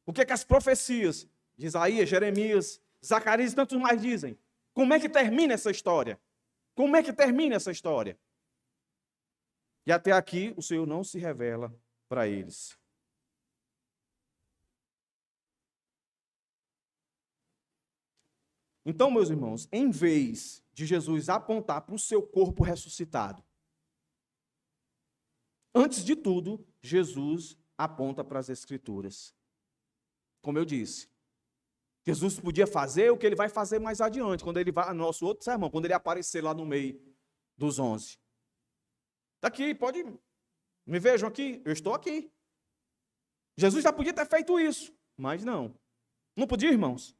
O que é que as profecias de Isaías, Jeremias, Zacarias e tantos mais dizem? Como é que termina essa história? Como é que termina essa história? E até aqui o Senhor não se revela para eles. Então, meus irmãos, em vez de Jesus apontar para o seu corpo ressuscitado, antes de tudo, Jesus aponta para as Escrituras. Como eu disse, Jesus podia fazer o que ele vai fazer mais adiante, quando ele vai no nosso outro sermão, quando ele aparecer lá no meio dos 11. Está aqui, pode, me vejam aqui, eu estou aqui. Jesus já podia ter feito isso, mas não. Não podia, irmãos?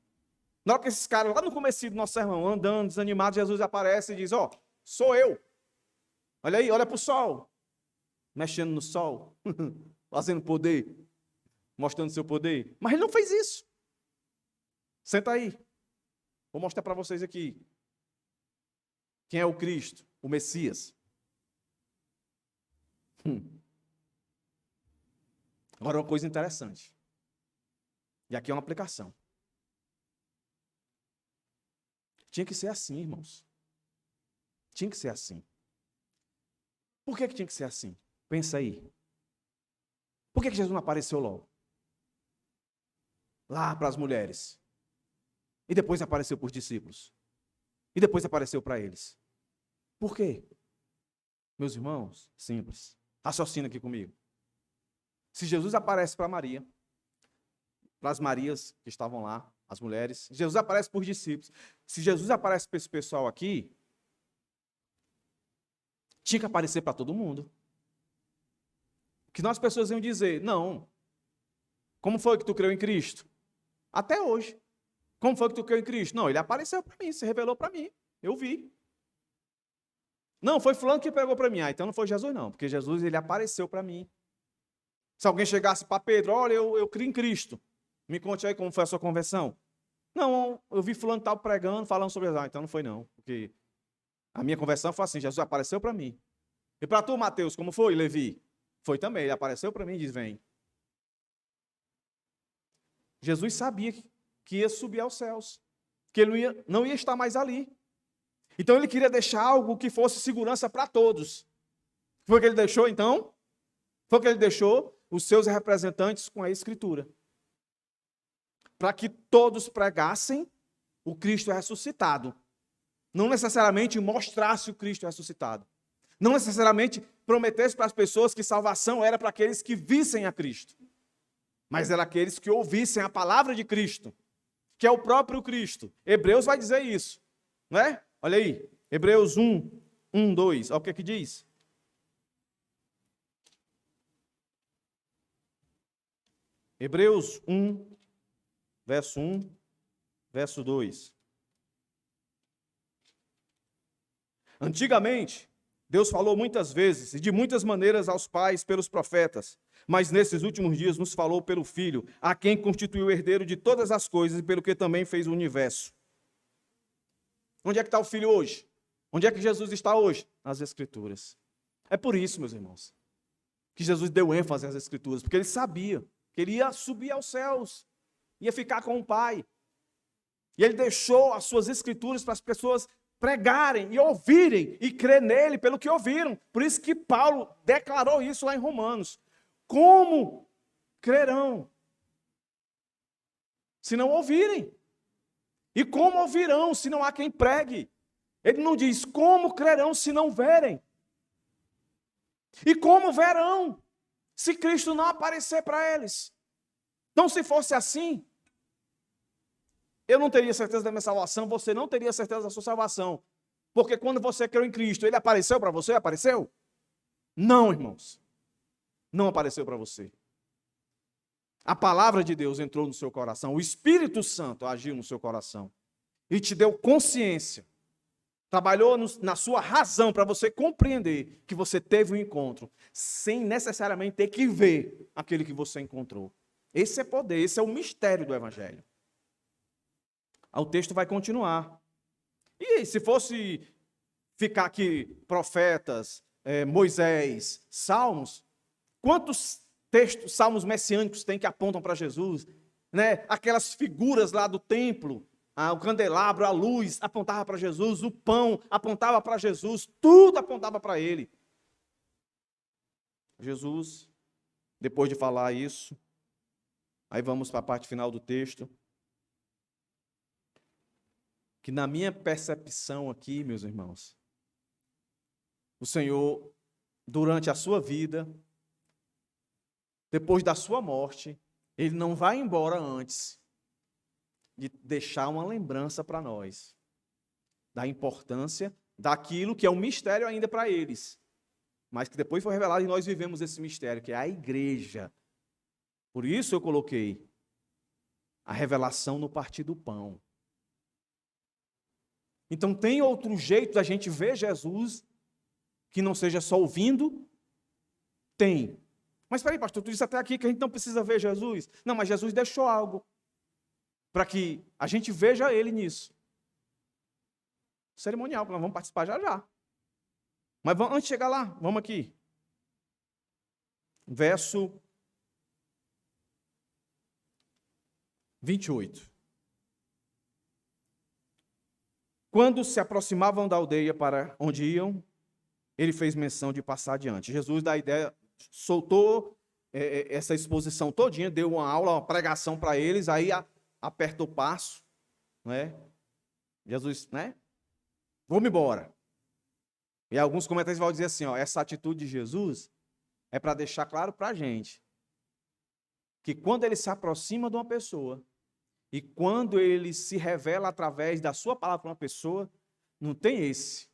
Na hora que esses caras, lá no começo do nosso sermão, andando, desanimados, Jesus aparece e diz, ó, sou eu. Olha aí, olha para o sol. Mexendo no sol, fazendo poder, mostrando seu poder. Mas ele não fez isso. Senta aí. Vou mostrar para vocês aqui. Quem é o Cristo, o Messias. Agora uma coisa interessante. E aqui é uma aplicação. Tinha que ser assim, irmãos. Tinha que ser assim. Por que tinha que ser assim? Pensa aí. Por que Jesus não apareceu logo? Lá para as mulheres. E depois apareceu para os discípulos. E depois apareceu para eles. Por quê? Meus irmãos, simples. Raciocina aqui comigo. Se Jesus aparece para Maria, para as Marias que estavam lá, as mulheres, Jesus aparece para os discípulos. Se Jesus aparece para esse pessoal aqui, tinha que aparecer para todo mundo. Que nós pessoas iam dizer, não, como foi que tu creu em Cristo? Até hoje. Como foi que tu creu em Cristo? Não, ele apareceu para mim, se revelou para mim, eu vi. Não, foi fulano que pregou para mim. Ah, então não foi Jesus não, porque Jesus ele apareceu para mim. Se alguém chegasse para Pedro, olha, eu criei em Cristo. Me conte aí como foi a sua conversão. Não, eu vi fulano tal pregando, falando sobre Jesus. Ah, então não foi não, porque a minha conversão foi assim, Jesus apareceu para mim. E para tu, Mateus, como foi, Levi? Foi também, ele apareceu para mim e diz, vem. Jesus sabia que ia subir aos céus, que ele não ia estar mais ali. Então ele queria deixar algo que fosse segurança para todos. Foi o que ele deixou, então? Foi o que ele deixou os seus representantes com a Escritura. Para que todos pregassem o Cristo ressuscitado. Não necessariamente mostrasse o Cristo ressuscitado. Não necessariamente prometesse para as pessoas que salvação era para aqueles que vissem a Cristo. Mas era aqueles que ouvissem a palavra de Cristo, que é o próprio Cristo. Hebreus vai dizer isso, não é? Olha aí, Hebreus 1, 1, 2, olha o que é que diz. Hebreus 1, verso 1, verso 2. Antigamente, Deus falou muitas vezes e de muitas maneiras aos pais pelos profetas, mas nesses últimos dias nos falou pelo Filho, a quem constituiu o herdeiro de todas as coisas e pelo que também fez o universo. Onde é que está o Filho hoje? Onde é que Jesus está hoje? Nas Escrituras. É por isso, meus irmãos, que Jesus deu ênfase às Escrituras, porque ele sabia que ele ia subir aos céus, ia ficar com o Pai. E ele deixou as suas Escrituras para as pessoas pregarem e ouvirem e crer nele pelo que ouviram. Por isso que Paulo declarou isso lá em Romanos. Como crerão se não ouvirem? E como ouvirão se não há quem pregue? Ele não diz como crerão se não verem. E como verão se Cristo não aparecer para eles? Então, se fosse assim, eu não teria certeza da minha salvação, você não teria certeza da sua salvação. Porque quando você creu em Cristo, ele apareceu para você? Apareceu? Não, irmãos. Não apareceu para você. A palavra de Deus entrou no seu coração, o Espírito Santo agiu no seu coração e te deu consciência. Trabalhou na sua razão para você compreender que você teve um encontro, sem necessariamente ter que ver aquele que você encontrou. Esse é poder, esse é o mistério do Evangelho. O texto vai continuar. E se fosse ficar aqui profetas, Moisés, Salmos, quantos textos, salmos messiânicos tem que apontam para Jesus? Né? Aquelas figuras lá do templo, o candelabro, a luz apontava para Jesus, o pão apontava para Jesus, tudo apontava para ele. Jesus, depois de falar isso, aí vamos para a parte final do texto, que na minha percepção aqui, meus irmãos, o Senhor, durante a sua vida, depois da sua morte, ele não vai embora antes de deixar uma lembrança para nós da importância daquilo que é um mistério ainda para eles, mas que depois foi revelado e nós vivemos esse mistério, que é a igreja. Por isso eu coloquei a revelação no partir do pão. Então tem outro jeito da gente ver Jesus que não seja só ouvindo? Tem. Mas espera aí, pastor, tu disse até aqui que a gente não precisa ver Jesus. Não, mas Jesus deixou algo para que a gente veja ele nisso. Cerimonial, nós vamos participar já já. Mas antes de chegar lá, vamos aqui. Verso 28. Quando se aproximavam da aldeia para onde iam, ele fez menção de passar adiante. Jesus dá a ideia, soltou essa exposição todinha, deu uma aula, uma pregação para eles, aí aperta o passo, né? Jesus, né? Vamos embora. E alguns comentários vão dizer assim, essa atitude de Jesus é para deixar claro para a gente que quando ele se aproxima de uma pessoa e quando ele se revela através da sua palavra para uma pessoa, não tem esse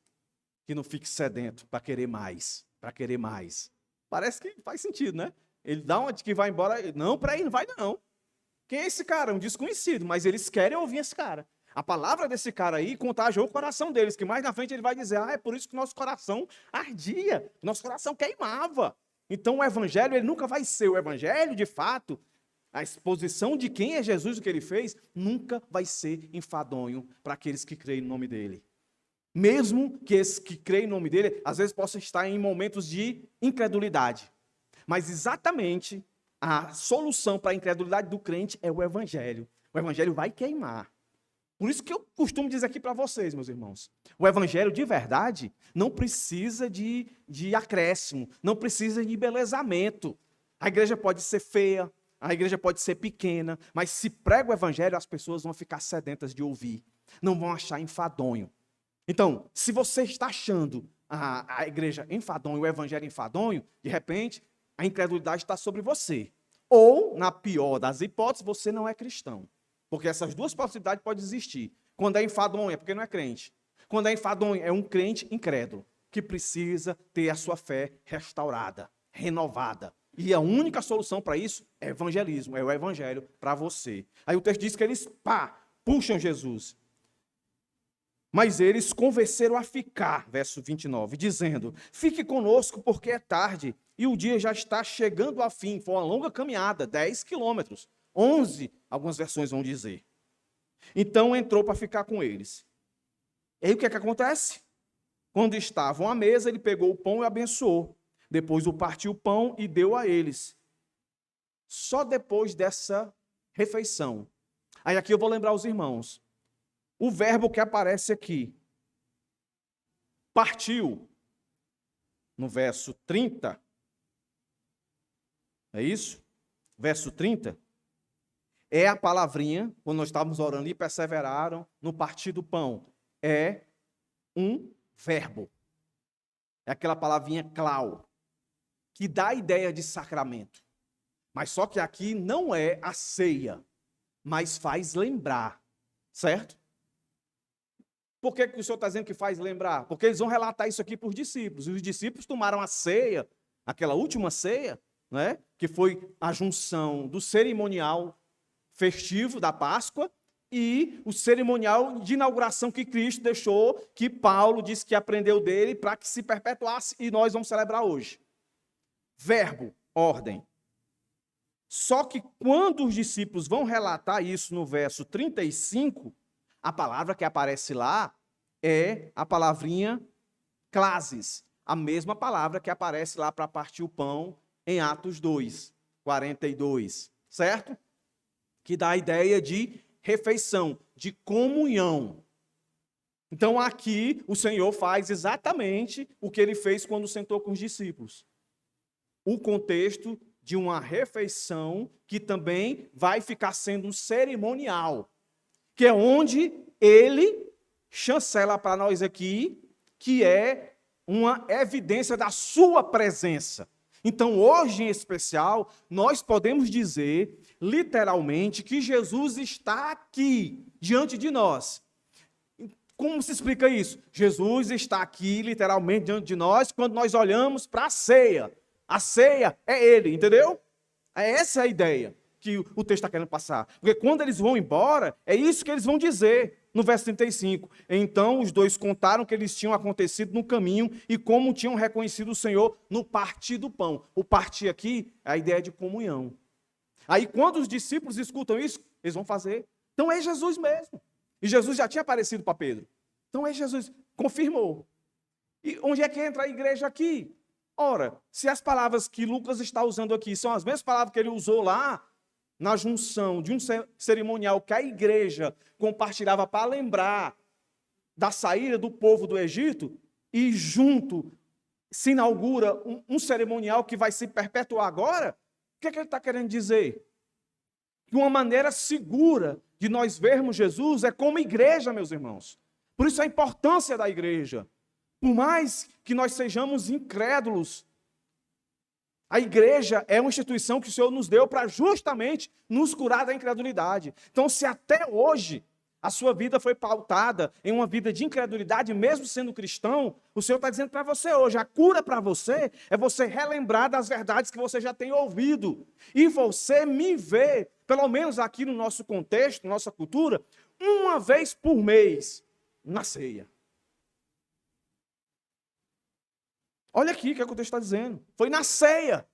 que não fique sedento para querer mais, para querer mais. Parece que faz sentido, né? Ele dá uma de que vai embora, não, para aí, não vai não. Quem é esse cara? Um desconhecido, mas eles querem ouvir esse cara. A palavra desse cara aí contagiou o coração deles, que mais na frente ele vai dizer, é por isso que nosso coração ardia, nosso coração queimava. Então o evangelho, ele nunca vai ser o evangelho, de fato, a exposição de quem é Jesus, o que ele fez, nunca vai ser enfadonho para aqueles que creem no nome dele. Mesmo que esses que creem no nome dele, às vezes possam estar em momentos de incredulidade. Mas exatamente a solução para a incredulidade do crente é o evangelho. O evangelho vai queimar. Por isso que eu costumo dizer aqui para vocês, meus irmãos, o evangelho de verdade não precisa de acréscimo, não precisa de embelezamento. A igreja pode ser feia, a igreja pode ser pequena, mas se prega o evangelho, as pessoas vão ficar sedentas de ouvir, não vão achar enfadonho. Então, se você está achando a igreja enfadonho, o evangelho enfadonho, de repente, a incredulidade está sobre você. Ou, na pior das hipóteses, você não é cristão. Porque essas duas possibilidades podem existir. Quando é enfadonho, é porque não é crente. Quando é enfadonho, é um crente incrédulo. que precisa ter a sua fé restaurada, renovada. E a única solução para isso é evangelismo, é o evangelho para você. Aí o texto diz que eles, puxam Jesus. Mas eles convenceram a ficar, verso 29, dizendo: fique conosco porque é tarde e o dia já está chegando ao fim. Foi uma longa caminhada, 10 quilômetros, 11, algumas versões vão dizer. Então entrou para ficar com eles. E aí o que é que acontece? Quando estavam à mesa, ele pegou o pão e abençoou. Depois o partiu o pão e deu a eles. Só depois dessa refeição. Aí aqui eu vou lembrar os irmãos. O verbo que aparece aqui, partiu, no verso 30, é isso? Verso 30, é a palavrinha, quando nós estávamos orando e perseveraram no partir do pão, é um verbo. É aquela palavrinha clau, que dá a ideia de sacramento. Mas só que aqui não é a ceia, mas faz lembrar, certo? Por que o Senhor está dizendo que faz lembrar? Porque eles vão relatar isso aqui para os discípulos. E os discípulos tomaram a ceia, aquela última ceia, né, que foi a junção do cerimonial festivo da Páscoa e o cerimonial de inauguração que Cristo deixou, que Paulo disse que aprendeu dele para que se perpetuasse, e nós vamos celebrar hoje. Verbo, ordem. Só que quando os discípulos vão relatar isso no verso 35, a palavra que aparece lá é a palavrinha clases, a mesma palavra que aparece lá para partir o pão em Atos 2, 42, certo? Que dá a ideia de refeição, de comunhão. Então aqui o Senhor faz exatamente o que ele fez quando sentou com os discípulos. O contexto de uma refeição que também vai ficar sendo um cerimonial, que é onde ele chancela para nós aqui, que é uma evidência da sua presença. Então, hoje em especial, nós podemos dizer, literalmente, que Jesus está aqui, diante de nós. Como se explica isso? Jesus está aqui, literalmente, diante de nós, quando nós olhamos para a ceia. A ceia é ele, entendeu? Essa é a ideia que o texto está querendo passar. Porque quando eles vão embora, é isso que eles vão dizer no verso 35. Então os dois contaram que eles tinham acontecido no caminho e como tinham reconhecido o Senhor no partir do pão. O partir aqui é a ideia de comunhão. Aí quando os discípulos escutam isso, eles vão fazer. Então é Jesus mesmo. E Jesus já tinha aparecido para Pedro. Então é Jesus. Confirmou. E onde é que entra a igreja aqui? Ora, se as palavras que Lucas está usando aqui são as mesmas palavras que ele usou lá, na junção de um cerimonial que a igreja compartilhava para lembrar da saída do povo do Egito, e junto se inaugura um cerimonial que vai se perpetuar agora, o que é que ele está querendo dizer? Que uma maneira segura de nós vermos Jesus é como igreja, meus irmãos. Por isso a importância da igreja. Por mais que nós sejamos incrédulos, a igreja é uma instituição que o Senhor nos deu para justamente nos curar da incredulidade. Então, se até hoje a sua vida foi pautada em uma vida de incredulidade, mesmo sendo cristão, o Senhor está dizendo para você hoje, a cura para você é você relembrar das verdades que você já tem ouvido. E você me vê, pelo menos aqui no nosso contexto, nossa cultura, uma vez por mês, na ceia. Olha aqui o que o texto está dizendo. Foi na ceia.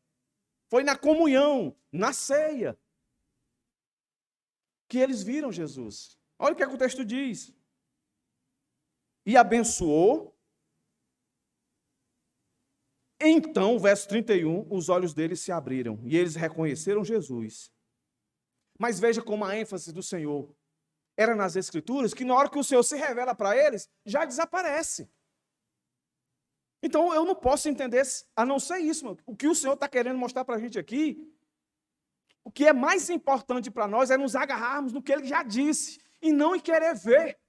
Foi na comunhão, na ceia, que eles viram Jesus. Olha o que o texto diz. E abençoou. Então, verso 31, os olhos deles se abriram e eles reconheceram Jesus. Mas veja como a ênfase do Senhor era nas Escrituras, que na hora que o Senhor se revela para eles, já desaparece. Então, eu não posso entender, a não ser isso, o que o Senhor está querendo mostrar para a gente aqui. O que é mais importante para nós é nos agarrarmos no que Ele já disse, e não em querer ver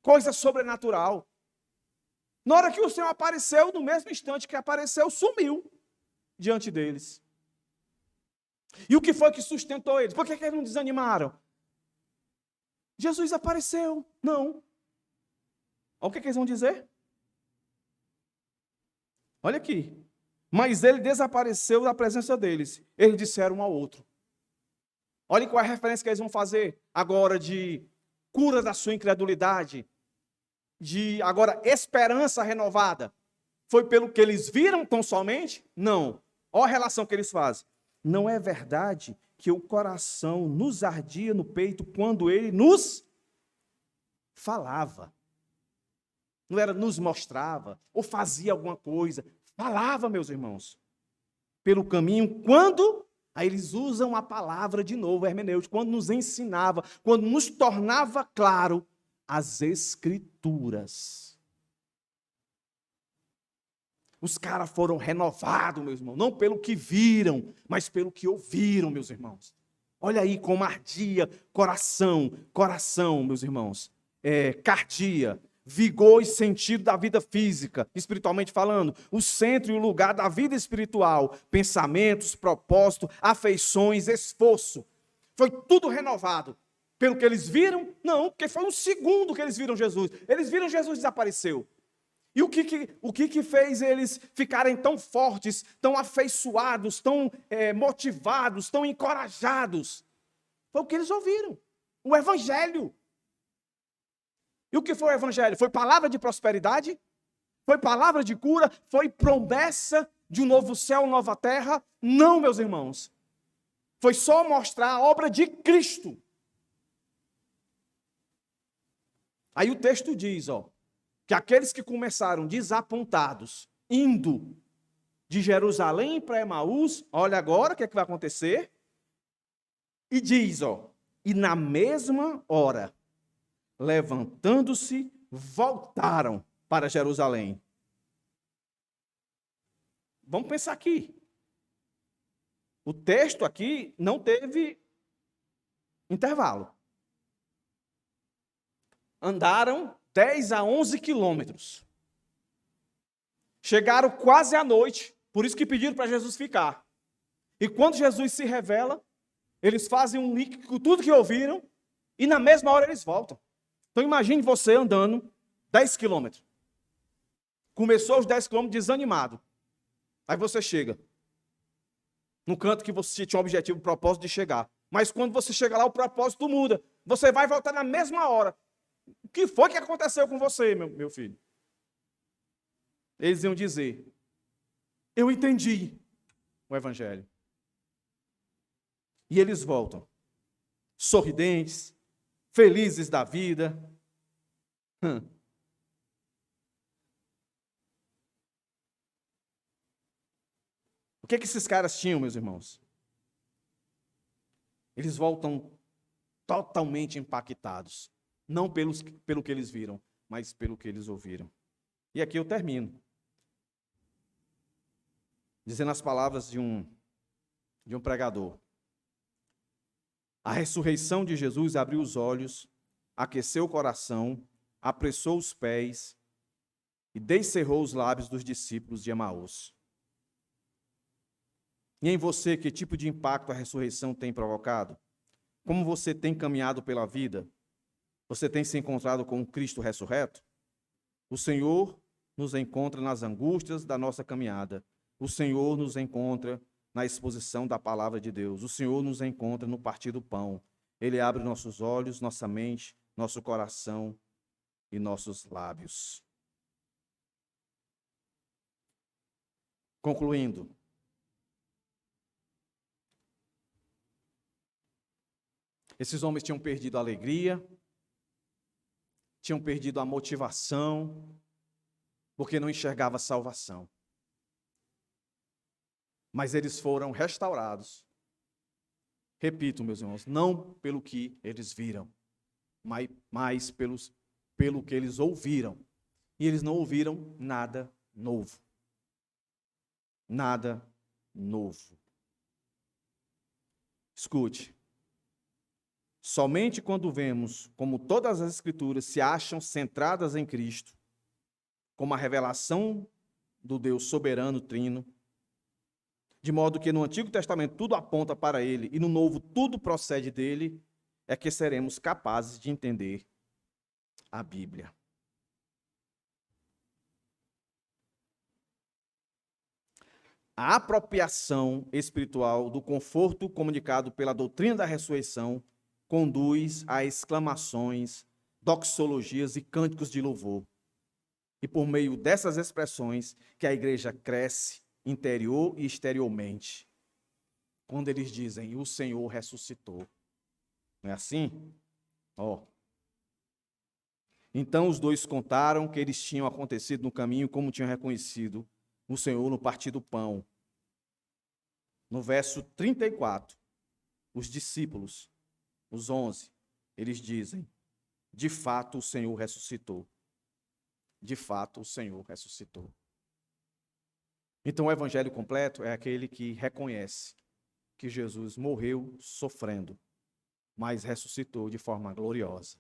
coisa sobrenatural. Na hora que o Senhor apareceu, no mesmo instante que apareceu, sumiu diante deles. E o que foi que sustentou eles? Por que eles não desanimaram? Jesus apareceu. Não. Olha o que eles vão dizer. Olha aqui. Mas ele desapareceu da presença deles. Eles disseram um ao outro. Olha qual é a referência que eles vão fazer agora de cura da sua incredulidade, de agora esperança renovada. Foi pelo que eles viram tão somente? Não. Olha a relação que eles fazem. Não é verdade que o coração nos ardia no peito quando ele nos falava. Não era nos mostrava ou fazia alguma coisa. Falava, meus irmãos. Pelo caminho, quando... Aí eles usam a palavra de novo, hermenêutica, quando nos ensinava, quando nos tornava claro as Escrituras. Os caras foram renovados, meus irmãos, não pelo que viram, mas pelo que ouviram, meus irmãos. Olha aí como ardia coração, meus irmãos, cardia, vigor e sentido da vida física, espiritualmente falando, o centro e o lugar da vida espiritual, pensamentos, propósito, afeições, esforço. Foi tudo renovado. Pelo que eles viram? Não, porque foi um segundo que eles viram Jesus. Eles viram Jesus desapareceu. E o que fez eles ficarem tão fortes, tão afeiçoados, tão motivados, tão encorajados? Foi o que eles ouviram. O Evangelho. E o que foi o Evangelho? Foi palavra de prosperidade? Foi palavra de cura? Foi promessa de um novo céu, nova terra? Não, meus irmãos. Foi só mostrar a obra de Cristo. Aí o texto diz, que aqueles que começaram desapontados, indo de Jerusalém para Emaús, olha agora o que é que vai acontecer. E diz, e na mesma hora, levantando-se, voltaram para Jerusalém. Vamos pensar aqui. O texto aqui não teve intervalo. Andaram 10 a 11 quilômetros. Chegaram quase à noite, por isso que pediram para Jesus ficar. E quando Jesus se revela, eles fazem um link com tudo que ouviram e na mesma hora eles voltam. Então imagine você andando 10 quilômetros. Começou os 10 quilômetros desanimado. Aí você chega no canto que você tinha um objetivo, um propósito de chegar. Mas quando você chega lá, o propósito muda. Você vai voltar na mesma hora. O que foi que aconteceu com você, meu filho? Eles iam dizer, eu entendi o Evangelho. E eles voltam, sorridentes, felizes da vida. O que esses caras tinham, meus irmãos? Eles voltam totalmente impactados. Não pelo que eles viram, mas pelo que eles ouviram. E aqui eu termino. Dizendo as palavras de um pregador. A ressurreição de Jesus abriu os olhos, aqueceu o coração, apressou os pés e descerrou os lábios dos discípulos de Emaús. E em você, que tipo de impacto a ressurreição tem provocado? Como você tem caminhado pela vida? Você tem se encontrado com o Cristo ressurreto? O Senhor nos encontra nas angústias da nossa caminhada. O Senhor nos encontra na exposição da palavra de Deus. O Senhor nos encontra no partir do pão. Ele abre nossos olhos, nossa mente, nosso coração e nossos lábios. Concluindo. Esses homens tinham perdido a alegria, tinham perdido a motivação, porque não enxergava a salvação. Mas eles foram restaurados. Repito, meus irmãos, não pelo que eles viram, mas pelo que eles ouviram. E eles não ouviram nada novo. Nada novo. Escute. Somente quando vemos como todas as Escrituras se acham centradas em Cristo, como a revelação do Deus soberano, trino, de modo que no Antigo Testamento tudo aponta para Ele e no Novo tudo procede dele, é que seremos capazes de entender a Bíblia. A apropriação espiritual do conforto comunicado pela doutrina da ressurreição conduz a exclamações, doxologias e cânticos de louvor. E por meio dessas expressões que a igreja cresce interior e exteriormente. Quando eles dizem, o Senhor ressuscitou. Não é assim? Ó. Então os dois contaram que eles tinham acontecido no caminho, como tinham reconhecido o Senhor no partir do pão. No verso 34, os discípulos, os 11, eles dizem, de fato o Senhor ressuscitou. De fato o Senhor ressuscitou. Então o evangelho completo é aquele que reconhece que Jesus morreu sofrendo, mas ressuscitou de forma gloriosa.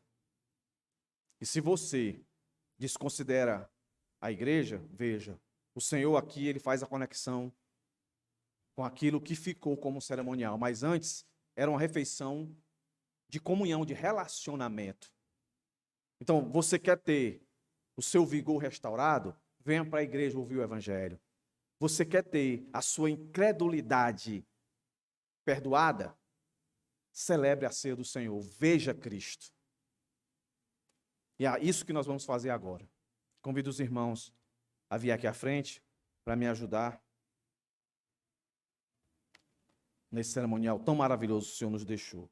E se você desconsidera a igreja, veja, o Senhor aqui ele faz a conexão com aquilo que ficou como cerimonial, mas antes era uma refeição de comunhão, de relacionamento. Então, você quer ter o seu vigor restaurado? Venha para a igreja ouvir o evangelho. Você quer ter a sua incredulidade perdoada? Celebre a ceia do Senhor, veja Cristo. E é isso que nós vamos fazer agora. Convido os irmãos a vir aqui à frente para me ajudar nesse cerimonial tão maravilhoso que o Senhor nos deixou.